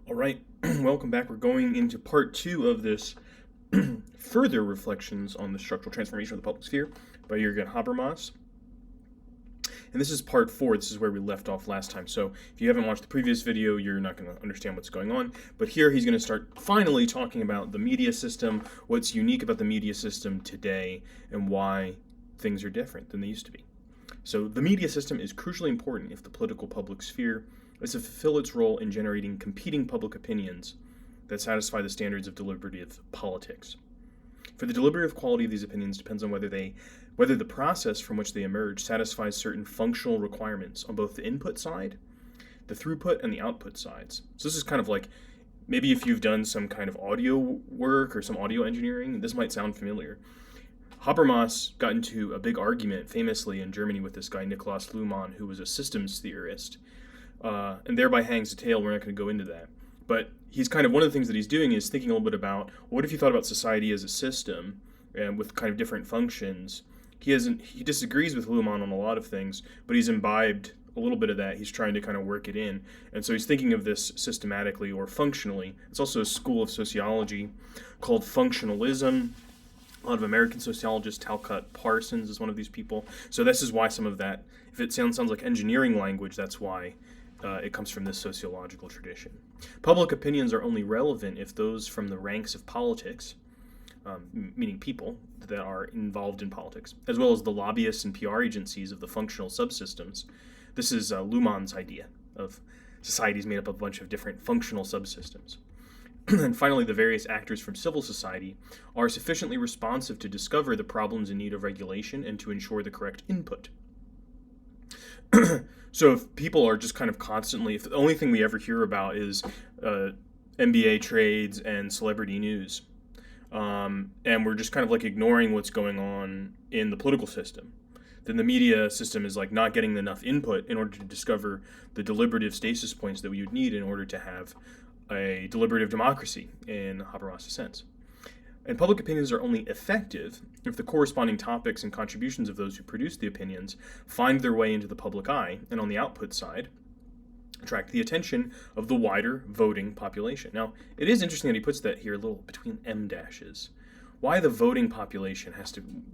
All right, welcome back. We're going into part two of this further reflections on the structural transformation of the public sphere by Jürgen Habermas. And this is part four. This is where we left off last time. So if you haven't watched the previous video, you're not going to understand what's going on. But here he's going to start finally talking about the media system, what's unique about the media system today, and why things are different than they used to be. So the media system is crucially important if the political public sphere is to fulfill its role in generating competing public opinions that satisfy the standards of deliberative politics. For the deliberative quality of these opinions depends on whether the process from which they emerge satisfies certain functional requirements on both the input side, the throughput, and the output sides. So this is kind of like, maybe if you've done some kind of audio work or some audio engineering, this might sound familiar. Habermas got into a big argument famously in Germany with this guy Nikolaus Luhmann, who was a systems theorist, and thereby hangs a tale. We're not going to go into that. But he's kind of, one of the things that he's doing is thinking a little bit about, what if you thought about society as a system and with kind of different functions. He disagrees with Luhmann on a lot of things, but he's imbibed a little bit of that. He's trying to kind of work it in. And so he's thinking of this systematically or functionally. It's also a school of sociology called functionalism. A lot of American sociologists, Talcott Parsons is one of these people. So this is why some of that, if it sounds like engineering language, that's why it comes from this sociological tradition. Public opinions are only relevant if those from the ranks of politics, meaning people that are involved in politics, as well as the lobbyists and PR agencies of the functional subsystems. This is Luhmann's idea of societies made up of a bunch of different functional subsystems. And finally, the various actors from civil society are sufficiently responsive to discover the problems in need of regulation and to ensure the correct input. So if people are just kind of constantly, if the only thing we ever hear about is NBA trades and celebrity news, and we're just kind of like ignoring what's going on in the political system, then the media system is like not getting enough input in order to discover the deliberative stasis points that we would need in order to have a deliberative democracy in Habermas' sense. And public opinions are only effective if the corresponding topics and contributions of those who produce the opinions find their way into the public eye, and on the output side, attract the attention of the wider voting population. Now, it is interesting that he puts that here a little between M dashes. Why the voting population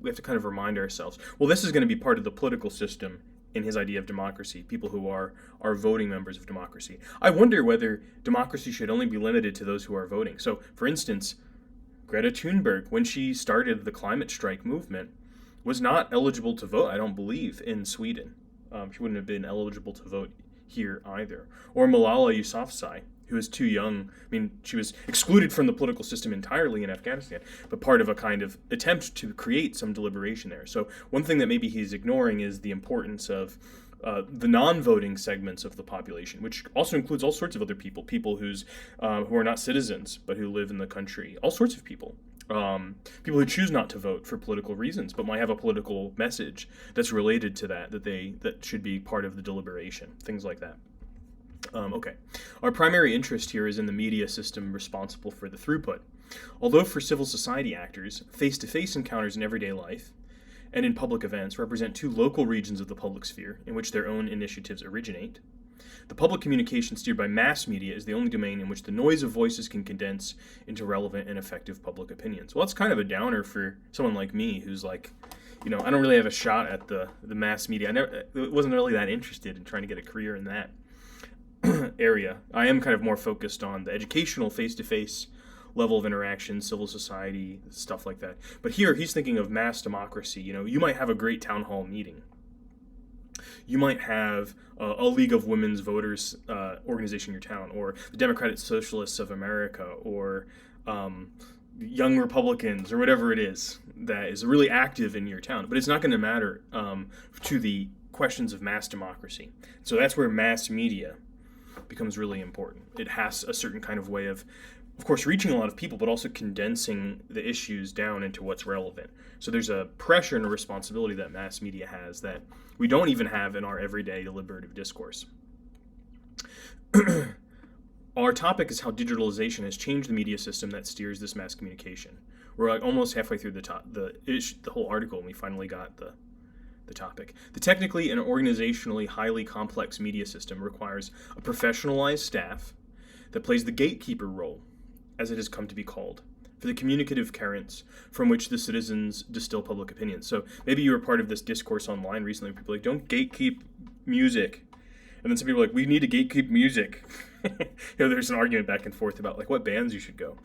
we have to kind of remind ourselves. Well, this is going to be part of the political system in his idea of democracy, people who are voting members of democracy. I wonder whether democracy should only be limited to those who are voting. So, for instance, Greta Thunberg, when she started the climate strike movement, was not eligible to vote, I don't believe, in Sweden. She wouldn't have been eligible to vote here either. Or Malala Yousafzai, who was too young. I mean, she was excluded from the political system entirely in Afghanistan, but part of a kind of attempt to create some deliberation there. So one thing that maybe he's ignoring is the importance of the non-voting segments of the population, which also includes all sorts of other people who are not citizens but who live in the country, all sorts of people. People who choose not to vote for political reasons but might have a political message that's related to that should be part of the deliberation, things like that. Okay. Our primary interest here is in the media system responsible for the throughput. Although for civil society actors, face-to-face encounters in everyday life and in public events represent two local regions of the public sphere in which their own initiatives originate, the public communication steered by mass media is the only domain in which the noise of voices can condense into relevant and effective public opinions. Well, it's kind of a downer for someone like me who's like, I don't really have a shot at the mass media. I wasn't really that interested in trying to get a career in that area. I am kind of more focused on the educational face-to-face level of interaction, civil society, stuff like that. But here he's thinking of mass democracy. You might have a great town hall meeting. You might have a League of Women's Voters organization in your town, or the Democratic Socialists of America, or Young Republicans, or whatever it is that is really active in your town. But it's not going to matter to the questions of mass democracy. So that's where mass media becomes really important. It has a certain kind of way of course, reaching a lot of people, but also condensing the issues down into what's relevant. So there's a pressure and a responsibility that mass media has that we don't even have in our everyday deliberative discourse. Our topic is how digitalization has changed the media system that steers this mass communication. We're like almost halfway through the whole article, and we finally got the topic. The technically and organizationally highly complex media system requires a professionalized staff that plays the gatekeeper role, as it has come to be called, for the communicative currents from which the citizens distill public opinion. So maybe you were part of this discourse online recently. People are like, don't gatekeep music. And then some people are like, we need to gatekeep music. There's an argument back and forth about like what bands you should go.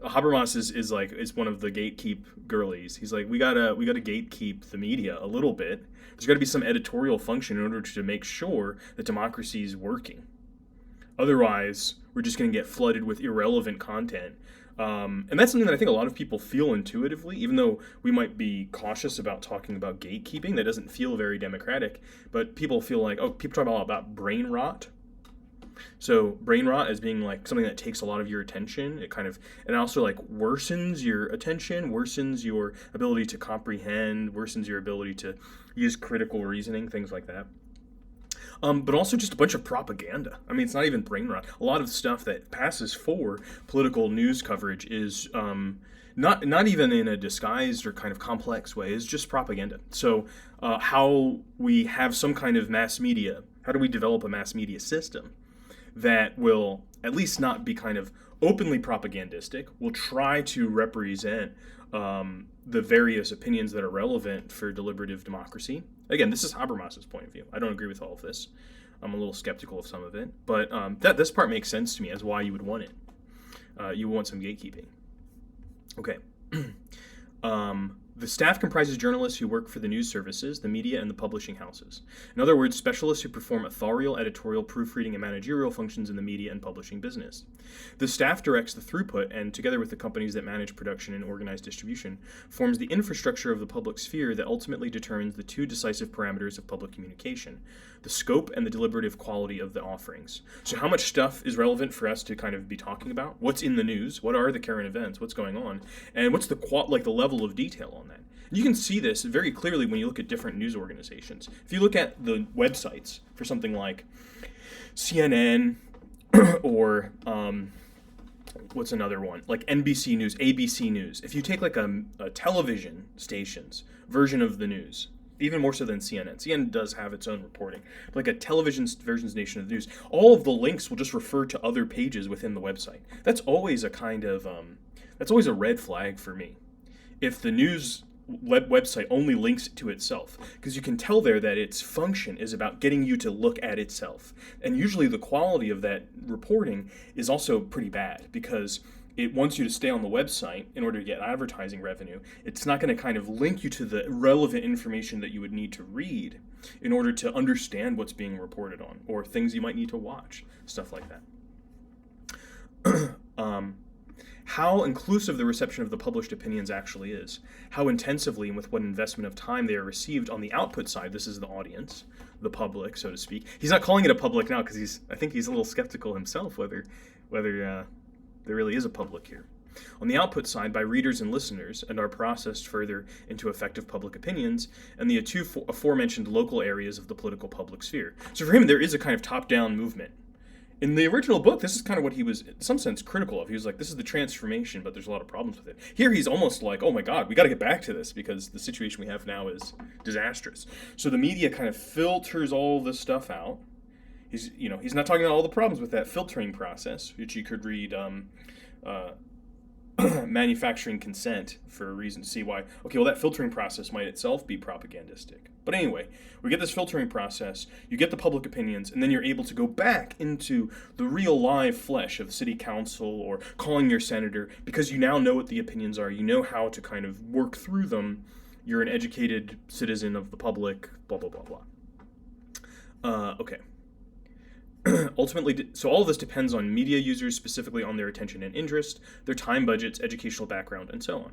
Habermas is one of the gatekeep girlies. He's like, we gotta gatekeep the media a little bit. There's got to be some editorial function in order to make sure that democracy is working. Otherwise, we're just going to get flooded with irrelevant content. And that's something that I think a lot of people feel intuitively, even though we might be cautious about talking about gatekeeping. That doesn't feel very democratic. But people feel like, people talk about brain rot. So brain rot as being like something that takes a lot of your attention. It also like worsens your attention, worsens your ability to comprehend, worsens your ability to use critical reasoning, things like that. But also just a bunch of propaganda. I mean, it's not even brain rot. A lot of stuff that passes for political news coverage is not even in a disguised or kind of complex way. It's just propaganda. So how we have some kind of mass media, how do we develop a mass media system that will at least not be kind of openly propagandistic, will try to represent the various opinions that are relevant for deliberative democracy. Again, this is Habermas's point of view. I don't agree with all of this. I'm a little skeptical of some of it, but this part makes sense to me as why you would want it. You want some gatekeeping. Okay. The staff comprises journalists who work for the news services, the media, and the publishing houses. In other words, specialists who perform authorial, editorial, proofreading, and managerial functions in the media and publishing business. The staff directs the throughput and, together with the companies that manage production and organize distribution, forms the infrastructure of the public sphere that ultimately determines the two decisive parameters of public communication: the scope and the deliberative quality of the offerings. So how much stuff is relevant for us to kind of be talking about? What's in the news? What are the current events? What's going on? And what's the level of detail on that? You can see this very clearly when you look at different news organizations. If you look at the websites for something like CNN or what's another one? Like NBC News, ABC News. If you take like a television station's version of the news, even more so than CNN. CNN does have its own reporting. But like a television version's nation of the news, all of the links will just refer to other pages within the website. That's always that's always a red flag for me. If the news website only links to itself, because you can tell there that its function is about getting you to look at itself. And usually the quality of that reporting is also pretty bad, because it wants you to stay on the website in order to get advertising revenue. It's not going to kind of link you to the relevant information that you would need to read in order to understand what's being reported on, or things you might need to watch, stuff like that. How inclusive the reception of the published opinions actually is, how intensively and with what investment of time they are received on the output side. This is the audience, the public, so to speak. He's not calling it a public now because I think he's a little skeptical himself whether there really is a public here. On the output side, by readers and listeners, and are processed further into effective public opinions and the two aforementioned local areas of the political public sphere. So for him, there is a kind of top-down movement. In the original book, this is kind of what he was, in some sense, critical of. He was like, this is the transformation, but there's a lot of problems with it. Here, he's almost like, oh my God, we got to get back to this because the situation we have now is disastrous. So the media kind of filters all this stuff out. He's not talking about all the problems with that filtering process, which you could read manufacturing consent for a reason to see why. Okay, well, that filtering process might itself be propagandistic. But anyway, we get this filtering process, you get the public opinions, and then you're able to go back into the real live flesh of city council or calling your senator, because you now know what the opinions are, you know how to kind of work through them, you're an educated citizen of the public, blah, blah, blah, blah. Okay. Ultimately, so all of this depends on media users, specifically on their attention and interest, their time budgets, educational background, and so on.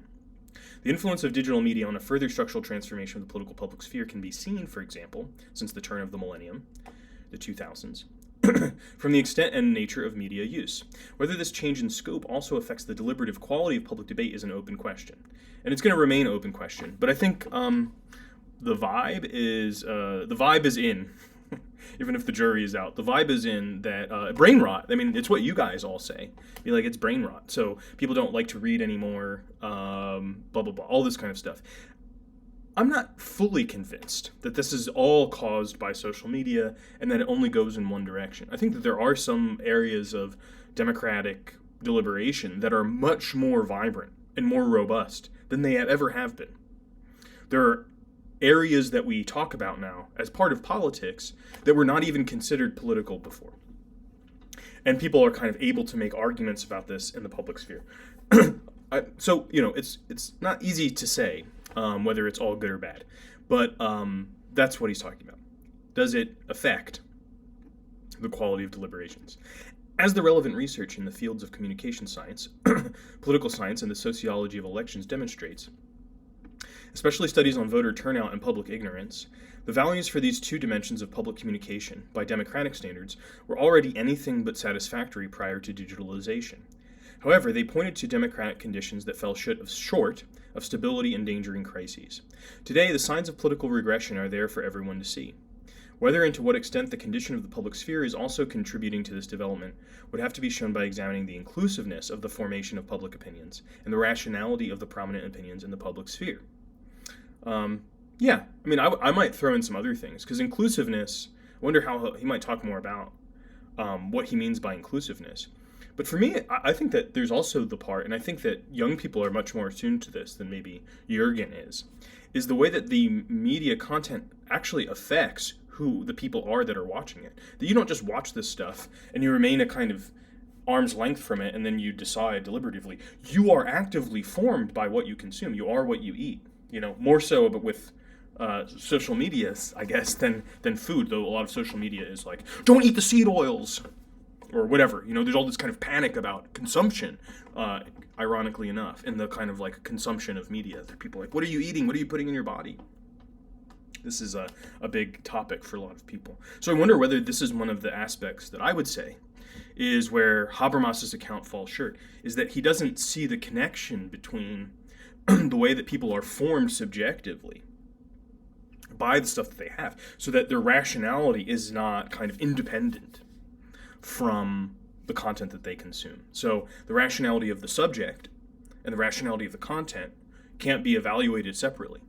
The influence of digital media on a further structural transformation of the political public sphere can be seen, for example, since the turn of the millennium, the 2000s, from the extent and nature of media use. Whether this change in scope also affects the deliberative quality of public debate is an open question. And it's going to remain an open question. But I think the vibe is in. Even if the jury is out, the vibe is in that brain rot. I mean, it's what you guys all say. Be like, it's brain rot. So people don't like to read anymore, blah, blah, blah, all this kind of stuff. I'm not fully convinced that this is all caused by social media and that it only goes in one direction. I think that there are some areas of democratic deliberation that are much more vibrant and more robust than they ever have been. There are areas that we talk about now as part of politics that were not even considered political before. And people are kind of able to make arguments about this in the public sphere. So, it's not easy to say whether it's all good or bad, but that's what he's talking about. Does it affect the quality of deliberations? As the relevant research in the fields of communication science, political science, and the sociology of elections demonstrates, especially studies on voter turnout and public ignorance, the values for these two dimensions of public communication, by democratic standards, were already anything but satisfactory prior to digitalization. However, they pointed to democratic conditions that fell short of stability, endangering crises. Today, the signs of political regression are there for everyone to see. Whether and to what extent the condition of the public sphere is also contributing to this development would have to be shown by examining the inclusiveness of the formation of public opinions and the rationality of the prominent opinions in the public sphere. I might throw in some other things, because inclusiveness, I wonder how he might talk more about what he means by inclusiveness. But for me, I think that there's also the part, and I think that young people are much more attuned to this than maybe Jürgen is the way that the media content actually affects who the people are that are watching it. That you don't just watch this stuff and you remain a kind of arm's length from it and then you decide deliberatively. You are actively formed by what you consume. You are what you eat. More so, but with social media, I guess, than food. Though a lot of social media is like, don't eat the seed oils, or whatever. There's all this kind of panic about consumption. Ironically enough, in the kind of like consumption of media, people are like, what are you eating? What are you putting in your body? This is a big topic for a lot of people. So I wonder whether this is one of the aspects that I would say is where Habermas's account falls short, is that he doesn't see the connection between the way that people are formed subjectively by the stuff that they have, so that their rationality is not kind of independent from the content that they consume. So the rationality of the subject and the rationality of the content can't be evaluated separately,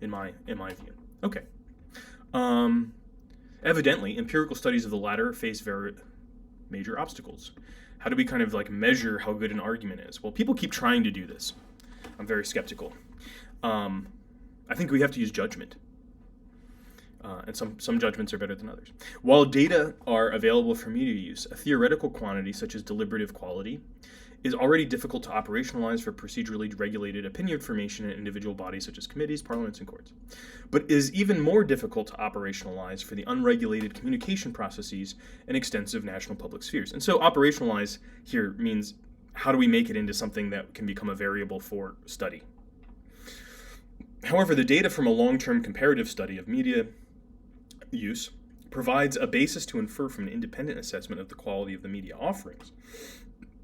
in my view. Okay. Evidently, empirical studies of the latter face very major obstacles. How do we kind of like measure how good an argument is? Well, people keep trying to do this. I'm very skeptical. I think we have to use judgment. And some judgments are better than others. While data are available for media use, a theoretical quantity such as deliberative quality is already difficult to operationalize for procedurally regulated opinion formation in individual bodies such as committees, parliaments, and courts, but is even more difficult to operationalize for the unregulated communication processes and extensive national public spheres. And so operationalize here means, how do we make it into something that can become a variable for study? However, the data from a long-term comparative study of media use provides a basis to infer from an independent assessment of the quality of the media offerings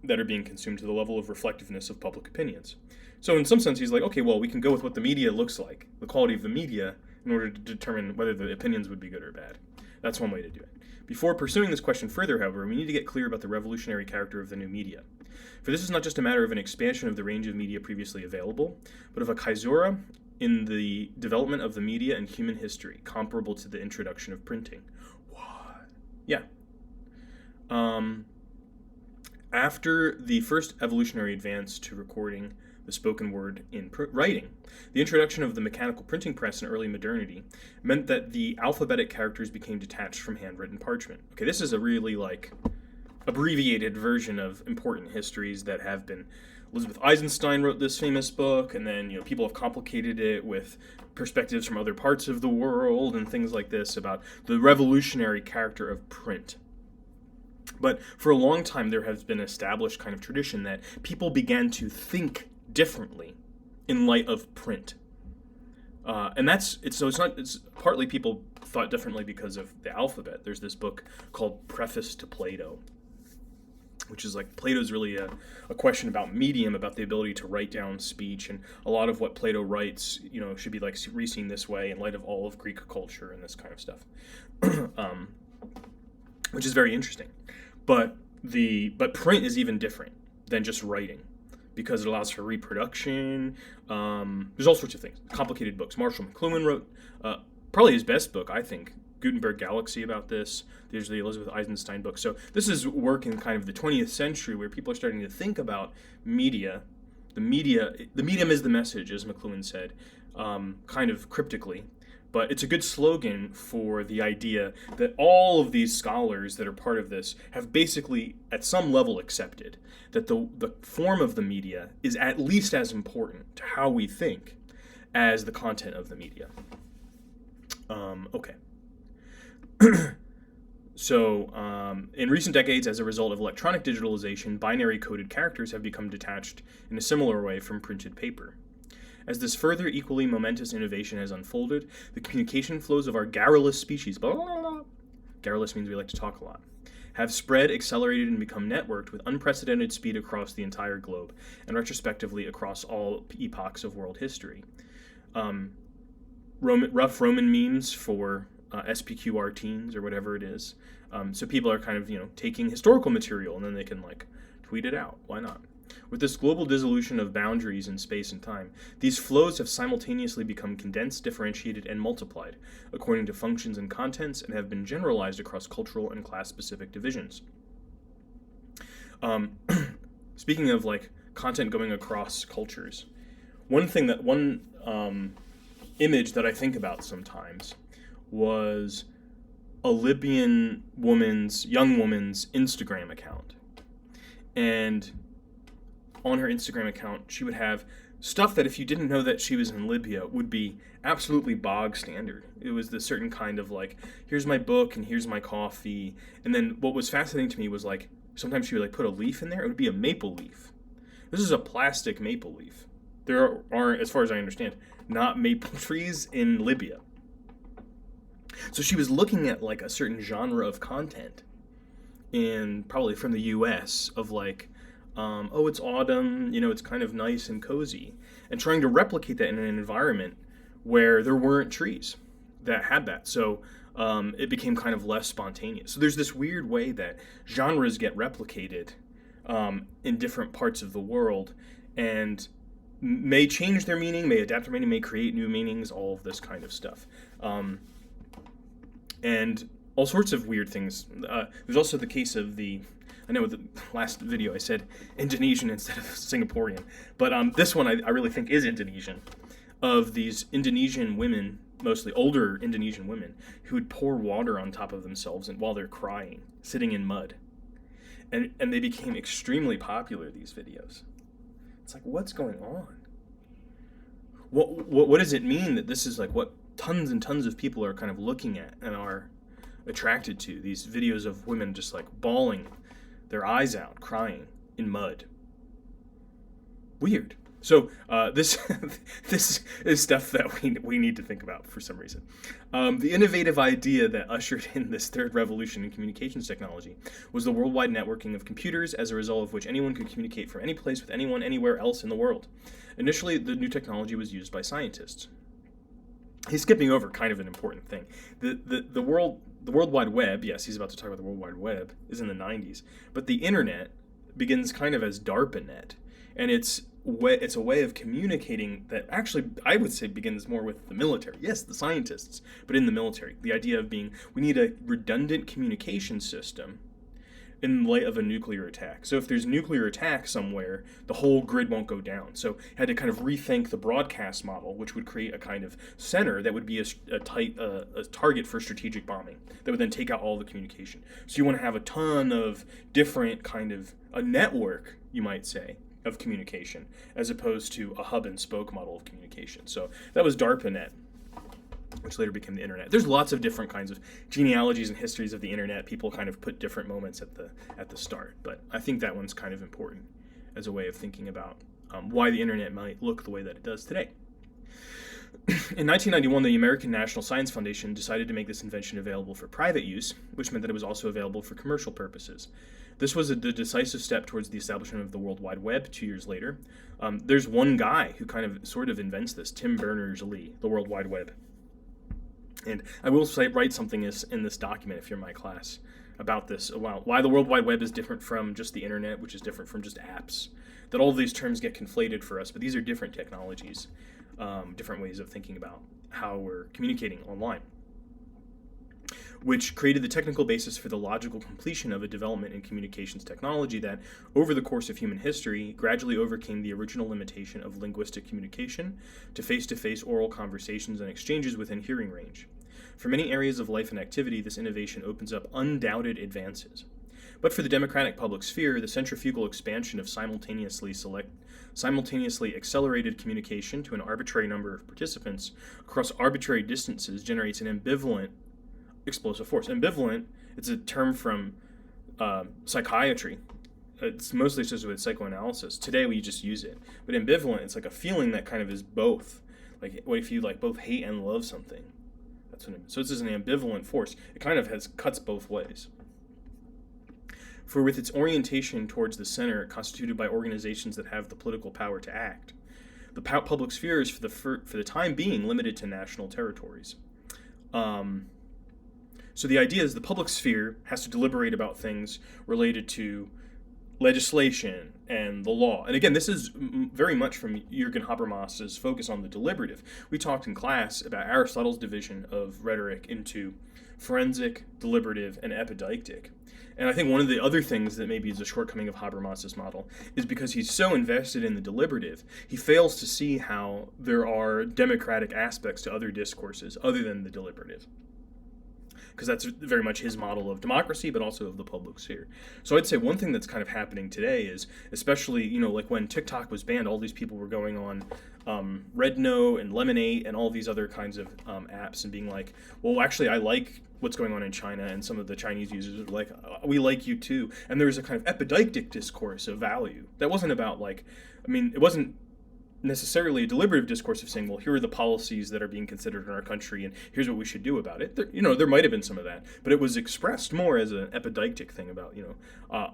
that are being consumed to the level of reflectiveness of public opinions. So in some sense, he's like, okay, well, we can go with what the media looks like, the quality of the media, in order to determine whether the opinions would be good or bad. That's one way to do it. Before pursuing this question further, however, we need to get clear about the revolutionary character of the new media. For this is not just a matter of an expansion of the range of media previously available, but of a caesura in the development of the media and human history, comparable to the introduction of printing. What? Yeah. After the first evolutionary advance to recording the spoken word in writing, the introduction of the mechanical printing press in early modernity meant that the alphabetic characters became detached from handwritten parchment. Okay, this is a really abbreviated version of important histories that have been. Elizabeth Eisenstein wrote this famous book, and then people have complicated it with perspectives from other parts of the world and things like this about the revolutionary character of print. But for a long time, there has been an established kind of tradition that people began to think differently in light of print. And it's partly people thought differently because of the alphabet. There's this book called Preface to Plato, which is like Plato's really a question about medium, about the ability to write down speech, and a lot of what Plato writes, should be like re-seen this way in light of all of Greek culture and this kind of stuff, which is very interesting. But print is even different than just writing, because it allows for reproduction. There's all sorts of things. Complicated books. Marshall McLuhan wrote probably his best book, I think, Gutenberg Galaxy about this. There's the Elizabeth Eisenstein book. So this is work in kind of the 20th century where people are starting to think about media. The medium is the message, as McLuhan said, kind of cryptically. But it's a good slogan for the idea that all of these scholars that are part of this have basically, at some level, accepted that the form of the media is at least as important to how we think as the content of the media. Okay. So, in recent decades, as a result of electronic digitalization, binary coded characters have become detached in a similar way from printed paper. As this further equally momentous innovation has unfolded, the communication flows of our garrulous species, blah, blah, blah, garrulous means we like to talk a lot, have spread, accelerated, and become networked with unprecedented speed across the entire globe, and retrospectively across all epochs of world history. Rough Roman memes for SPQR teens or whatever it is. So people are kind of, taking historical material and then they can tweet it out. Why not? With this global dissolution of boundaries in space and time, these flows have simultaneously become condensed, differentiated, and multiplied according to functions and contents, and have been generalized across cultural and class-specific divisions. Speaking of content going across cultures, one image that I think about sometimes was a Libyan young woman's Instagram account. And on her Instagram account, she would have stuff that if you didn't know that she was in Libya would be absolutely bog standard. It was this certain kind of here's my book and here's my coffee. And then what was fascinating to me was sometimes she would put a leaf in there. It would be a maple leaf. This is a plastic maple leaf. There are, as far as I understand, not maple trees in Libya. So she was looking at a certain genre of content, probably from the US, of it's autumn, it's kind of nice and cozy, and trying to replicate that in an environment where there weren't trees that had that. So it became kind of less spontaneous. So there's this weird way that genres get replicated in different parts of the world, and may change their meaning, may adapt their meaning, may create new meanings, all of this kind of stuff. And all sorts of weird things. There's also the case of I know with the last video I said Indonesian instead of Singaporean, but this one I really think is Indonesian, of these Indonesian women, mostly older Indonesian women, who would pour water on top of themselves while they're crying, sitting in mud. And they became extremely popular, these videos. It's what's going on? What does it mean that this is what tons and tons of people are kind of looking at and are attracted to? These videos of women just bawling their eyes out, crying in mud. Weird. So this is stuff that we need to think about for some reason. The innovative idea that ushered in this third revolution in communications technology was the worldwide networking of computers, as a result of which anyone could communicate from any place with anyone anywhere else in the world. Initially, the new technology was used by scientists. He's skipping over kind of an important thing. The World Wide Web, yes, he's about to talk about the World Wide Web, is in the 90s. But the internet begins kind of as DARPANET. And it's a way of communicating that actually, I would say, begins more with the military. Yes, the scientists, but in the military. The idea of we need a redundant communication system in light of a nuclear attack. So if there's a nuclear attack somewhere, the whole grid won't go down. So had to kind of rethink the broadcast model, which would create a kind of center that would be a target for strategic bombing that would then take out all the communication. So you want to have a ton of different kind of a network, you might say, of communication, as opposed to a hub and spoke model of communication. So that was DARPANET, which later became the internet. There's lots of different kinds of genealogies and histories of the internet. People kind of put different moments at the start, but I think that one's kind of important as a way of thinking about why the internet might look the way that it does today. In 1991, the American National Science Foundation decided to make this invention available for private use, which meant that it was also available for commercial purposes. This was the decisive step towards the establishment of the World Wide Web 2 years later. There's one guy who kind of sort of invents this, Tim Berners-Lee, the World Wide Web. And I will write something in this document, if you're in my class, about this, why the World Wide Web is different from just the internet, which is different from just apps. That all of these terms get conflated for us, but these are different technologies, different ways of thinking about how we're communicating online. which created the technical basis for the logical completion of a development in communications technology that, over the course of human history, gradually overcame the original limitation of linguistic communication to face-to-face oral conversations and exchanges within hearing range. For many areas of life and activity, this innovation opens up undoubted advances. But for the democratic public sphere, the centrifugal expansion of simultaneously accelerated communication to an arbitrary number of participants across arbitrary distances generates an ambivalent explosive force. Ambivalent, it's a term from psychiatry. It's mostly associated with psychoanalysis. Today we just use it. But ambivalent, it's like a feeling that kind of is both. Like, what if you like both hate and love something? That's what so this is an ambivalent force. It kind of cuts both ways. For with its orientation towards the center, constituted by organizations that have the political power to act, the public sphere is for the time being limited to national territories. So the idea is the public sphere has to deliberate about things related to legislation and the law. And again, this is very much from Jürgen Habermas's focus on the deliberative. We talked in class about Aristotle's division of rhetoric into forensic, deliberative, and epideictic. And I think one of the other things that maybe is a shortcoming of Habermas's model is because he's so invested in the deliberative, he fails to see how there are democratic aspects to other discourses other than the deliberative. Because that's very much his model of democracy, but also of the public sphere. So I'd say one thing that's kind of happening today is, especially, like when TikTok was banned, all these people were going on Redno and Lemonade and all these other kinds of apps and being like, well, actually, I like what's going on in China, and some of the Chinese users are like, we like you too. And there's a kind of epideictic discourse of value. That wasn't about it wasn't necessarily a deliberative discourse of saying, well, here are the policies that are being considered in our country, and here's what we should do about it. There might have been some of that, but it was expressed more as an epideictic thing about,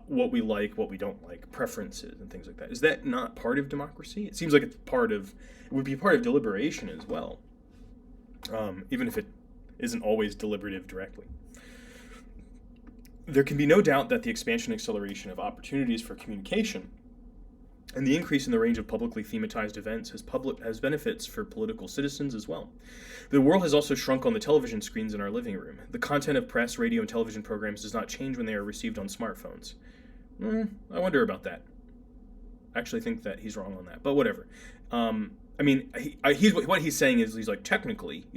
what we like, what we don't like, preferences, and things like that. Is that not part of democracy? It seems like it would be part of deliberation as well, even if it isn't always deliberative directly. There can be no doubt that the expansion and acceleration of opportunities for communication and the increase in the range of publicly thematized events has benefits for political citizens as well. The world has also shrunk on the television screens in our living room. The content of press, radio, and television programs does not change when they are received on smartphones. I wonder about that. I actually think that he's wrong on that, but whatever. What he's saying is, he's like, technically,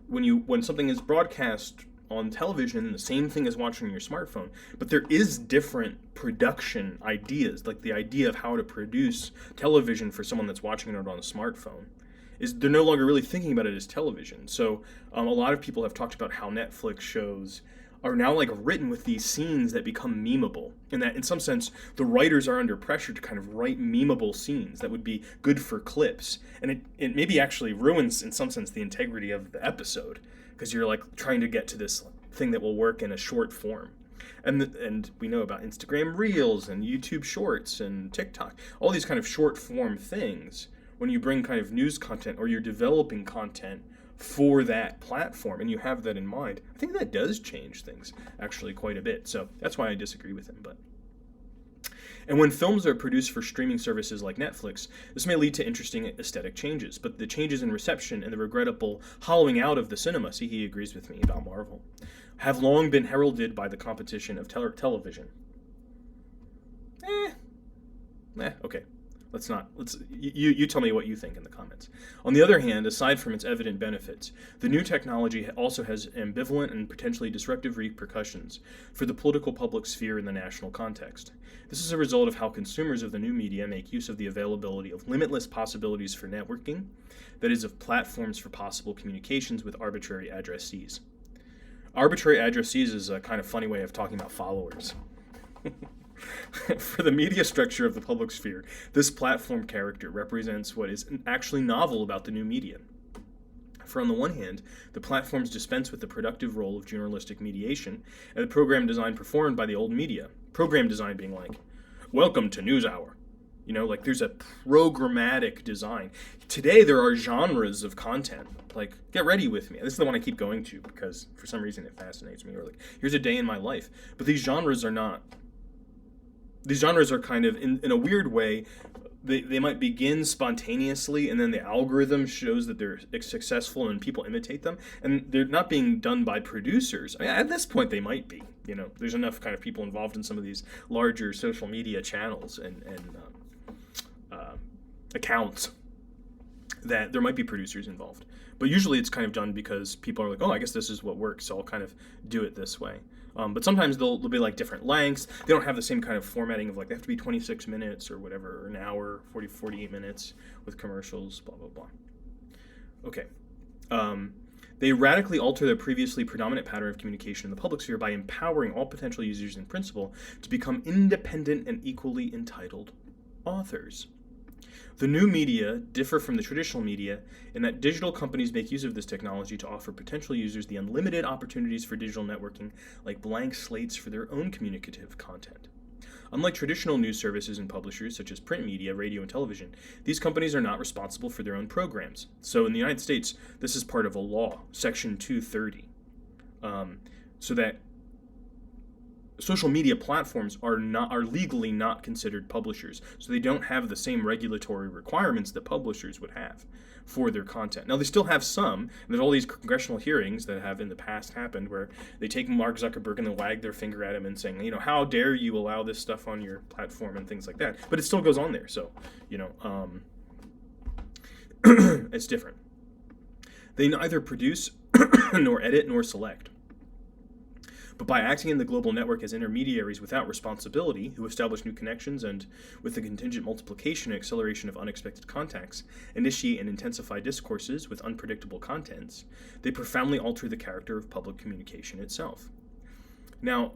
when something is broadcast on television, the same thing as watching on your smartphone, but there is different production ideas, like the idea of how to produce television for someone that's watching it on a smartphone. They're no longer really thinking about it as television. So a lot of people have talked about how Netflix shows are now written with these scenes that become memeable, and that in some sense the writers are under pressure to kind of write memeable scenes that would be good for clips, and it maybe actually ruins in some sense the integrity of the episode, because you're trying to get to this thing that will work in a short form. And we know about Instagram Reels and YouTube Shorts and TikTok, all these kind of short form things. When you bring kind of news content, or you're developing content for that platform, and you have that in mind, I think that does change things actually quite a bit. So that's why I disagree with him. And when films are produced for streaming services like Netflix, this may lead to interesting aesthetic changes, but the changes in reception and the regrettable hollowing out of the cinema, see, he agrees with me about Marvel, have long been heralded by the competition of television. Okay. You tell me what you think in the comments. On the other hand, aside from its evident benefits, the new technology also has ambivalent and potentially disruptive repercussions for the political public sphere in the national context. This is a result of how consumers of the new media make use of the availability of limitless possibilities for networking, that is, of platforms for possible communications with arbitrary addressees. Arbitrary addressees is a kind of funny way of talking about followers. For the media structure of the public sphere, this platform character represents what is actually novel about the new media. For on the one hand, the platforms dispense with the productive role of journalistic mediation and the program design performed by the old media. Program design being welcome to NewsHour. There's a programmatic design. Today there are genres of content. Get ready with me. This is the one I keep going to because for some reason it fascinates me. Or here's a day in my life. But these genres are not. These genres are kind of, in a weird way, they might begin spontaneously, and then the algorithm shows that they're successful and people imitate them, and they're not being done by producers. I mean, at this point they might be. There's enough kind of people involved in some of these larger social media channels and accounts that there might be producers involved. But usually it's kind of done because people are like, oh, I guess this is what works, so I'll kind of do it this way. But sometimes they'll be like different lengths. They don't have the same kind of formatting of like they have to be 26 minutes or whatever, or an hour, 48 minutes with commercials, blah, blah, blah. Okay. They radically alter the previously predominant pattern of communication in the public sphere by empowering all potential users in principle to become independent and equally entitled authors. The new media differ from the traditional media in that digital companies make use of this technology to offer potential users the unlimited opportunities for digital networking, like blank slates for their own communicative content. Unlike traditional news services and publishers such as print media, radio, and television, these companies are not responsible for their own programs. So in the United States, this is part of a law, Section 230, so that social media platforms are legally not considered publishers, so they don't have the same regulatory requirements that publishers would have for their content. Now, they still have some, and there's all these congressional hearings that have in the past happened where they take Mark Zuckerberg and they wag their finger at him and saying, how dare you allow this stuff on your platform and things like that. But it still goes on there, so, it's different. They neither produce nor edit nor select. But by acting in the global network as intermediaries without responsibility, who establish new connections and, with the contingent multiplication and acceleration of unexpected contacts, initiate and intensify discourses with unpredictable contents, they profoundly alter the character of public communication itself. Now,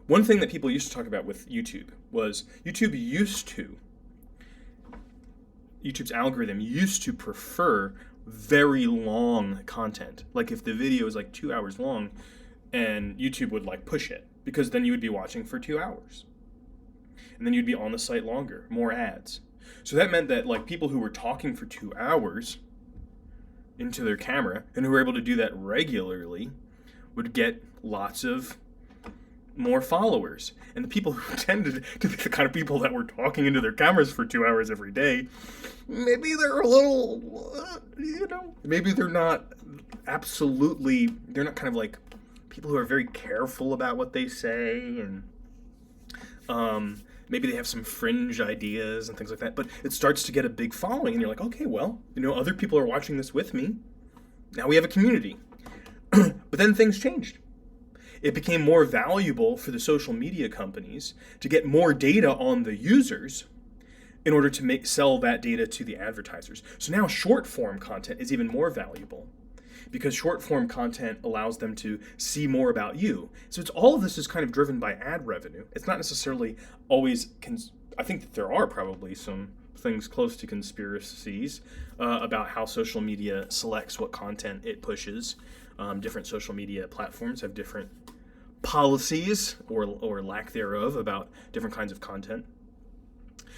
one thing that people used to talk about with YouTube was YouTube's algorithm used to prefer very long content. Like if the video is like 2 hours long, and YouTube would like push it, because then you would be watching for 2 hours. And then you'd be on the site longer, more ads. So that meant that like people who were talking for 2 hours into their camera and who were able to do that regularly would get lots of more followers. And the people who tended to be the kind of people that were talking into their cameras for 2 hours every day, maybe they're a little, maybe they're not they're not kind of like people who are very careful about what they say, and maybe they have some fringe ideas and things like that, but it starts to get a big following, and you're like, okay, well, other people are watching this with me. Now we have a community. But then things changed. It became more valuable for the social media companies to get more data on the users in order to sell that data to the advertisers. So now short form content is even more valuable because short form content allows them to see more about you. So all of this is kind of driven by ad revenue. It's not necessarily always, I think that there are probably some things close to conspiracies about how social media selects what content it pushes. Different social media platforms have different policies or lack thereof about different kinds of content.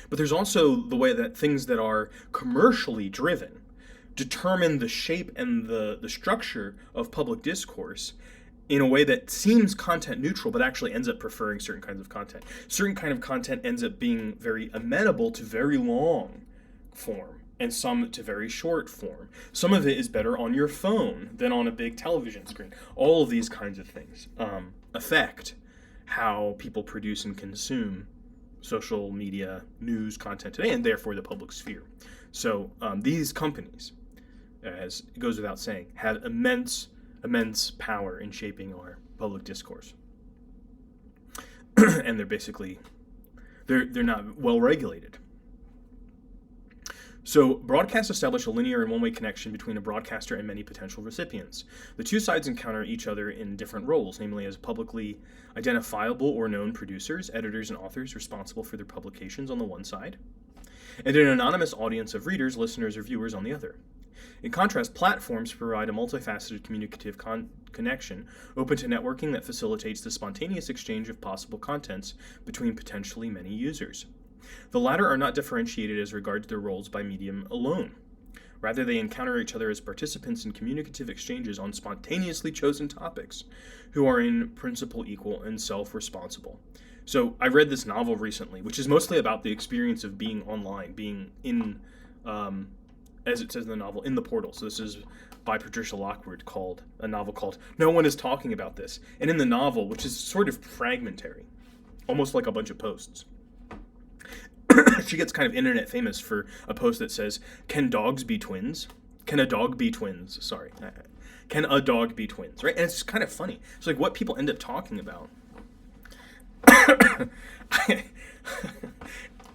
But there's also the way that things that are commercially driven determine the shape and the structure of public discourse in a way that seems content neutral, but actually ends up preferring certain kinds of content. Certain kind of content ends up being very amenable to very long form, and some to very short form. Some of it is better on your phone than on a big television screen. All of these kinds of things affect how people produce and consume social media news content today, and therefore the public sphere. So these companies, as it goes without saying, have immense power in shaping our public discourse. And they're not well regulated. So broadcasts establish a linear and one-way connection between a broadcaster and many potential recipients. The two sides encounter each other in different roles, namely as publicly identifiable or known producers, editors, and authors responsible for their publications on the one side, and an anonymous audience of readers, listeners, or viewers on the other. In contrast, platforms provide a multifaceted communicative connection open to networking that facilitates the spontaneous exchange of possible contents between potentially many users. The latter are not differentiated as regards their roles by medium alone. Rather, they encounter each other as participants in communicative exchanges on spontaneously chosen topics, who are in principle equal and self-responsible. So I read this novel recently, which is mostly about the experience of being online, being in, as it says in the novel, in the portal. So this is by Patricia Lockwood, called a novel called No One Is Talking About This. And in the novel, which is sort of fragmentary, almost like a bunch of posts, she gets kind of internet famous for a post that says, "Can dogs be twins? Can a dog be twins?" Sorry. Can a dog be twins? Right? And it's kind of funny. It's like what people end up talking about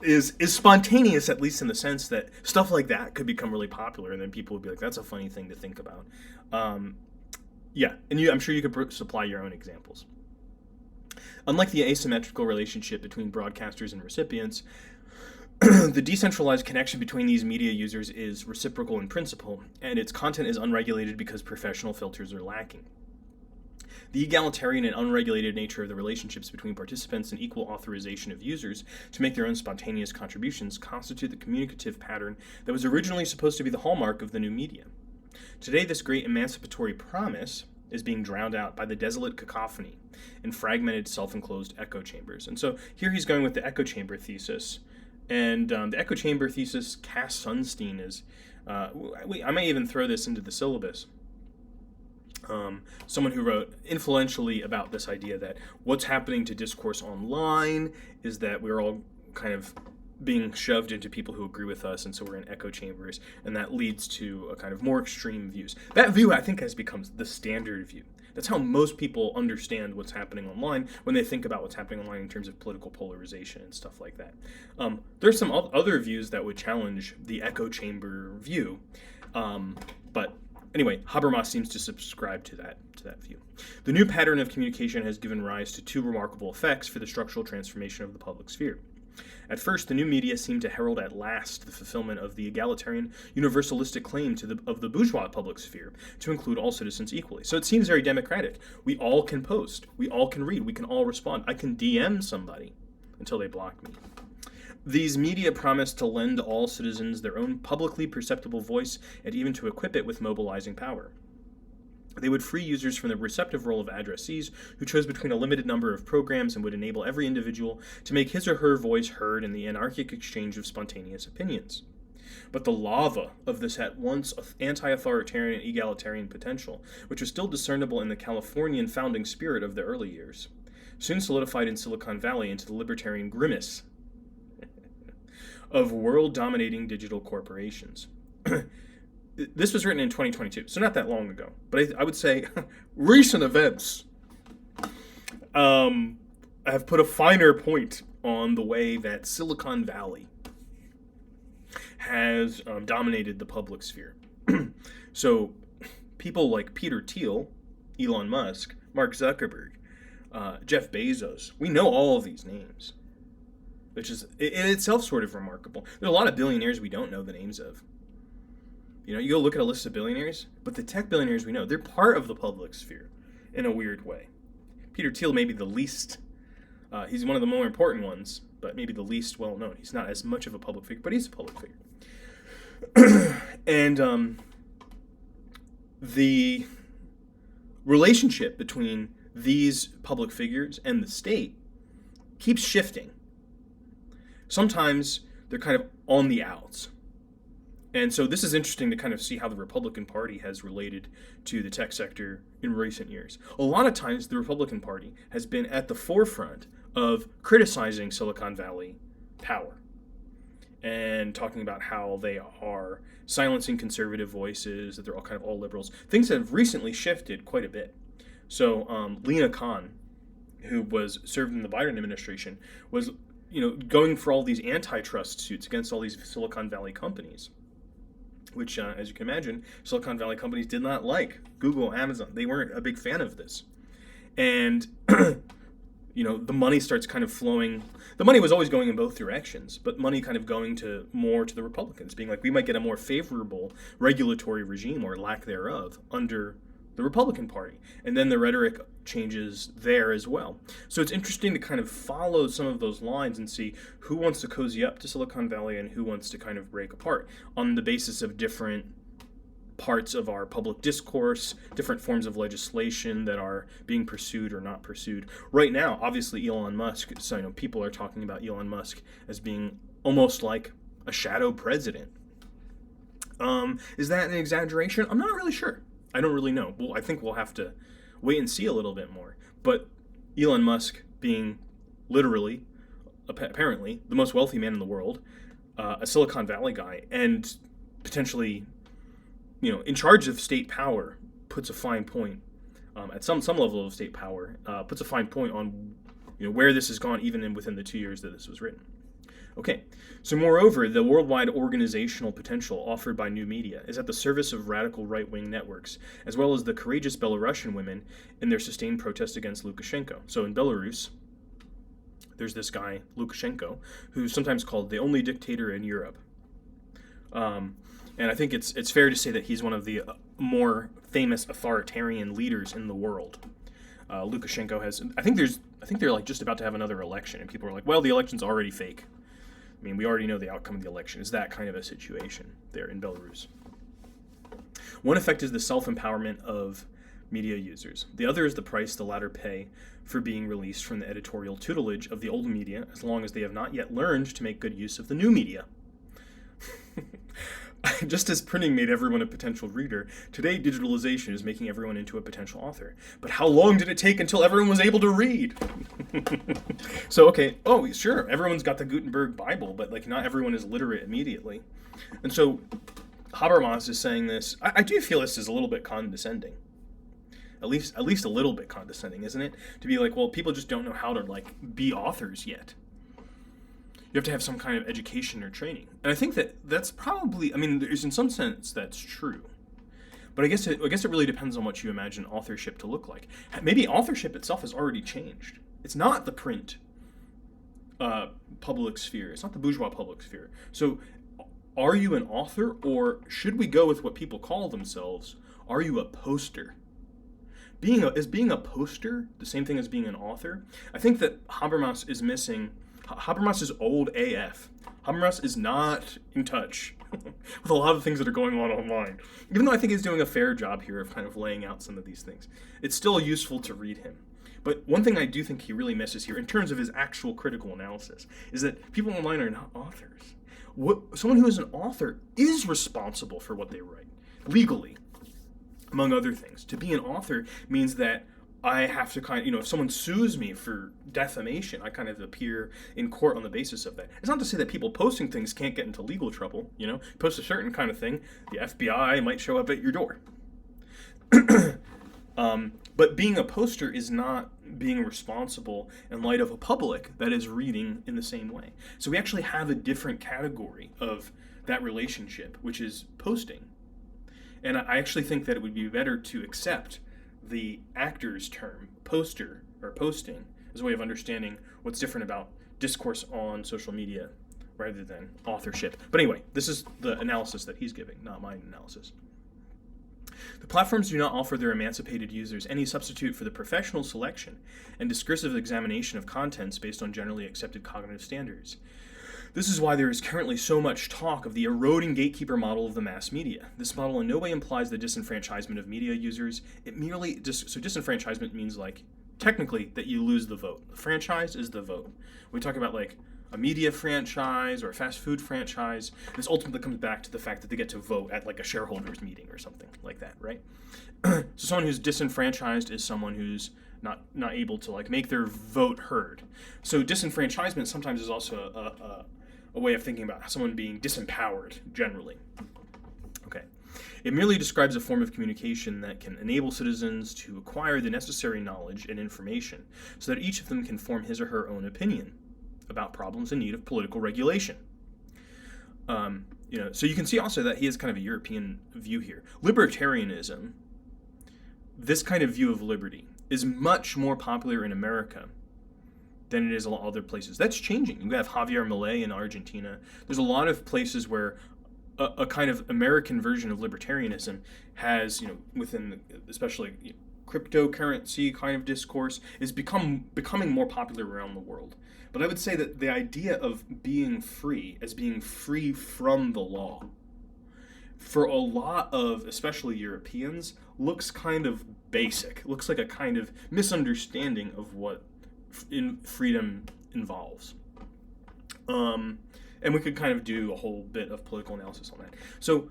is spontaneous, at least in the sense that stuff like that could become really popular, and then people would be like, "That's a funny thing to think about." Yeah, and I'm sure you could supply your own examples. Unlike the asymmetrical relationship between broadcasters and recipients, the decentralized connection between these media users is reciprocal in principle, and its content is unregulated because professional filters are lacking. The egalitarian and unregulated nature of the relationships between participants and equal authorization of users to make their own spontaneous contributions constitute the communicative pattern that was originally supposed to be the hallmark of the new media. Today, this great emancipatory promise is being drowned out by the desolate cacophony and fragmented self-enclosed echo chambers. And so here he's going with the echo chamber thesis. And the echo chamber thesis, Cass Sunstein is, I may even throw this into the syllabus. Someone who wrote influentially about this idea that what's happening to discourse online is that we're all kind of being shoved into people who agree with us, and so we're in echo chambers, and that leads to a kind of more extreme views. That view, I think, has become the standard view. That's how most people understand what's happening online when they think about what's happening online in terms of political polarization and stuff like that. There's some other views that would challenge the echo chamber view, but anyway, Habermas seems to subscribe to that view. The new pattern of communication has given rise to two remarkable effects for the structural transformation of the public sphere. At first, the new media seemed to herald at last the fulfillment of the egalitarian, universalistic claim of the bourgeois public sphere to include all citizens equally. So it seems very democratic. We all can post. We all can read. We can all respond. I can DM somebody until they block me. These media promise to lend all citizens their own publicly perceptible voice and even to equip it with mobilizing power. They would free users from the receptive role of addressees who chose between a limited number of programs and would enable every individual to make his or her voice heard in the anarchic exchange of spontaneous opinions. But the lava of this at once anti-authoritarian and egalitarian potential, which was still discernible in the Californian founding spirit of the early years, soon solidified in Silicon Valley into the libertarian grimace of world-dominating digital corporations. This was written in 2022, so not that long ago. But I would say recent events have put a finer point on the way that Silicon Valley has dominated the public sphere. So people like Peter Thiel, Elon Musk, Mark Zuckerberg, Jeff Bezos, we know all of these names, which is in itself sort of remarkable. There's a lot of billionaires we don't know the names of. You know, you go look at a list of billionaires, but the tech billionaires we know, they're part of the public sphere in a weird way. Peter Thiel may be the least, he's one of the more important ones, but maybe the least well known. He's not as much of a public figure, but he's a public figure. And the relationship between these public figures and the state keeps shifting. Sometimes they're kind of on the outs. And so this is interesting to kind of see how the Republican Party has related to the tech sector in recent years. A lot of times the Republican Party has been at the forefront of criticizing Silicon Valley power and talking about how they are silencing conservative voices, that they're all kind of all liberals. Things have recently shifted quite a bit. So Lena Khan, who was served in the Biden administration, was going for all these antitrust suits against all these Silicon Valley companies, which, as you can imagine, Silicon Valley companies did not like. Google, Amazon, they weren't a big fan of this. And, the money starts kind of flowing. The money was always going in both directions, but money kind of going more to the Republicans, being like, we might get a more favorable regulatory regime or lack thereof under the Republican Party. And then the rhetoric changes there as well. So it's interesting to kind of follow some of those lines and see who wants to cozy up to Silicon Valley and who wants to kind of break apart on the basis of different parts of our public discourse, different forms of legislation that are being pursued or not pursued. Right now, obviously, Elon Musk, so people are talking about Elon Musk as being almost like a shadow president. Is that an exaggeration? I'm not really sure. I don't really know. Well, I think we'll have to wait and see a little bit more. But Elon Musk being literally, apparently, the most wealthy man in the world, a Silicon Valley guy, and potentially, in charge of state power, puts a fine point at some level of state power, puts a fine point on where this has gone, even within the 2 years that this was written. Okay, so moreover, the worldwide organizational potential offered by new media is at the service of radical right-wing networks, as well as the courageous Belarusian women in their sustained protest against Lukashenko. So in Belarus, there's this guy, Lukashenko, who's sometimes called the only dictator in Europe. And I think it's fair to say that he's one of the more famous authoritarian leaders in the world. Lukashenko has, I think they're like just about to have another election, and people are like, well, the election's already fake. I mean, we already know the outcome of the election. It's that kind of a situation there in Belarus. One effect is the self-empowerment of media users. The other is the price the latter pay for being released from the editorial tutelage of the old media, as long as they have not yet learned to make good use of the new media. Just as printing made everyone a potential reader, today digitalization is making everyone into a potential author. But how long did it take until everyone was able to read? So, okay, sure, everyone's got the Gutenberg Bible, but not everyone is literate immediately. And so Habermas is saying this. I do feel this is a little bit condescending. At least a little bit condescending, isn't it? To be like, well, people just don't know how to be authors yet. You have to have some kind of education or training. And I think that's probably, there's in some sense that's true. But I guess it really depends on what you imagine authorship to look like. Maybe authorship itself has already changed. It's not the print public sphere. It's not the bourgeois public sphere. So are you an author, or should we go with what people call themselves? Are you a poster? Is being a poster the same thing as being an author? I think that Habermas is missing. Habermas is old AF. Habermas is not in touch with a lot of things that are going on online. Even though I think he's doing a fair job here of kind of laying out some of these things, it's still useful to read him. But one thing I do think he really misses here, in terms of his actual critical analysis, is that people online are not authors. Someone who is an author is responsible for what they write, legally, among other things. To be an author means that I have to if someone sues me for defamation, I kind of appear in court on the basis of that. It's not to say that people posting things can't get into legal trouble, Post a certain kind of thing, the FBI might show up at your door. But being a poster is not being responsible in light of a public that is reading in the same way. So we actually have a different category of that relationship, which is posting. And I actually think that it would be better to accept the actor's term, poster, or posting, as a way of understanding what's different about discourse on social media rather than authorship. But anyway, this is the analysis that he's giving, not my analysis. The platforms do not offer their emancipated users any substitute for the professional selection and discursive examination of contents based on generally accepted cognitive standards. This is why there is currently so much talk of the eroding gatekeeper model of the mass media. This model in no way implies the disenfranchisement of media users. It merely, so disenfranchisement means technically that you lose the vote. The franchise is the vote. When we talk about a media franchise or a fast food franchise, this ultimately comes back to the fact that they get to vote at a shareholders meeting or something like that, right? So someone who's disenfranchised is someone who's not able to make their vote heard. So disenfranchisement sometimes is also a way of thinking about someone being disempowered generally. Okay. It merely describes a form of communication that can enable citizens to acquire the necessary knowledge and information so that each of them can form his or her own opinion about problems in need of political regulation. So you can see also that he has kind of a European view here. Libertarianism, this kind of view of liberty, is much more popular in America than it is in other places. That's changing. You have Javier Milei in Argentina. There's a lot of places where a kind of American version of libertarianism has, within especially cryptocurrency kind of discourse, is becoming more popular around the world. But I would say that the idea of being free as being free from the law for a lot of, especially Europeans, looks kind of basic. Looks like a kind of misunderstanding of what freedom involves. And we could kind of do a whole bit of political analysis on that. So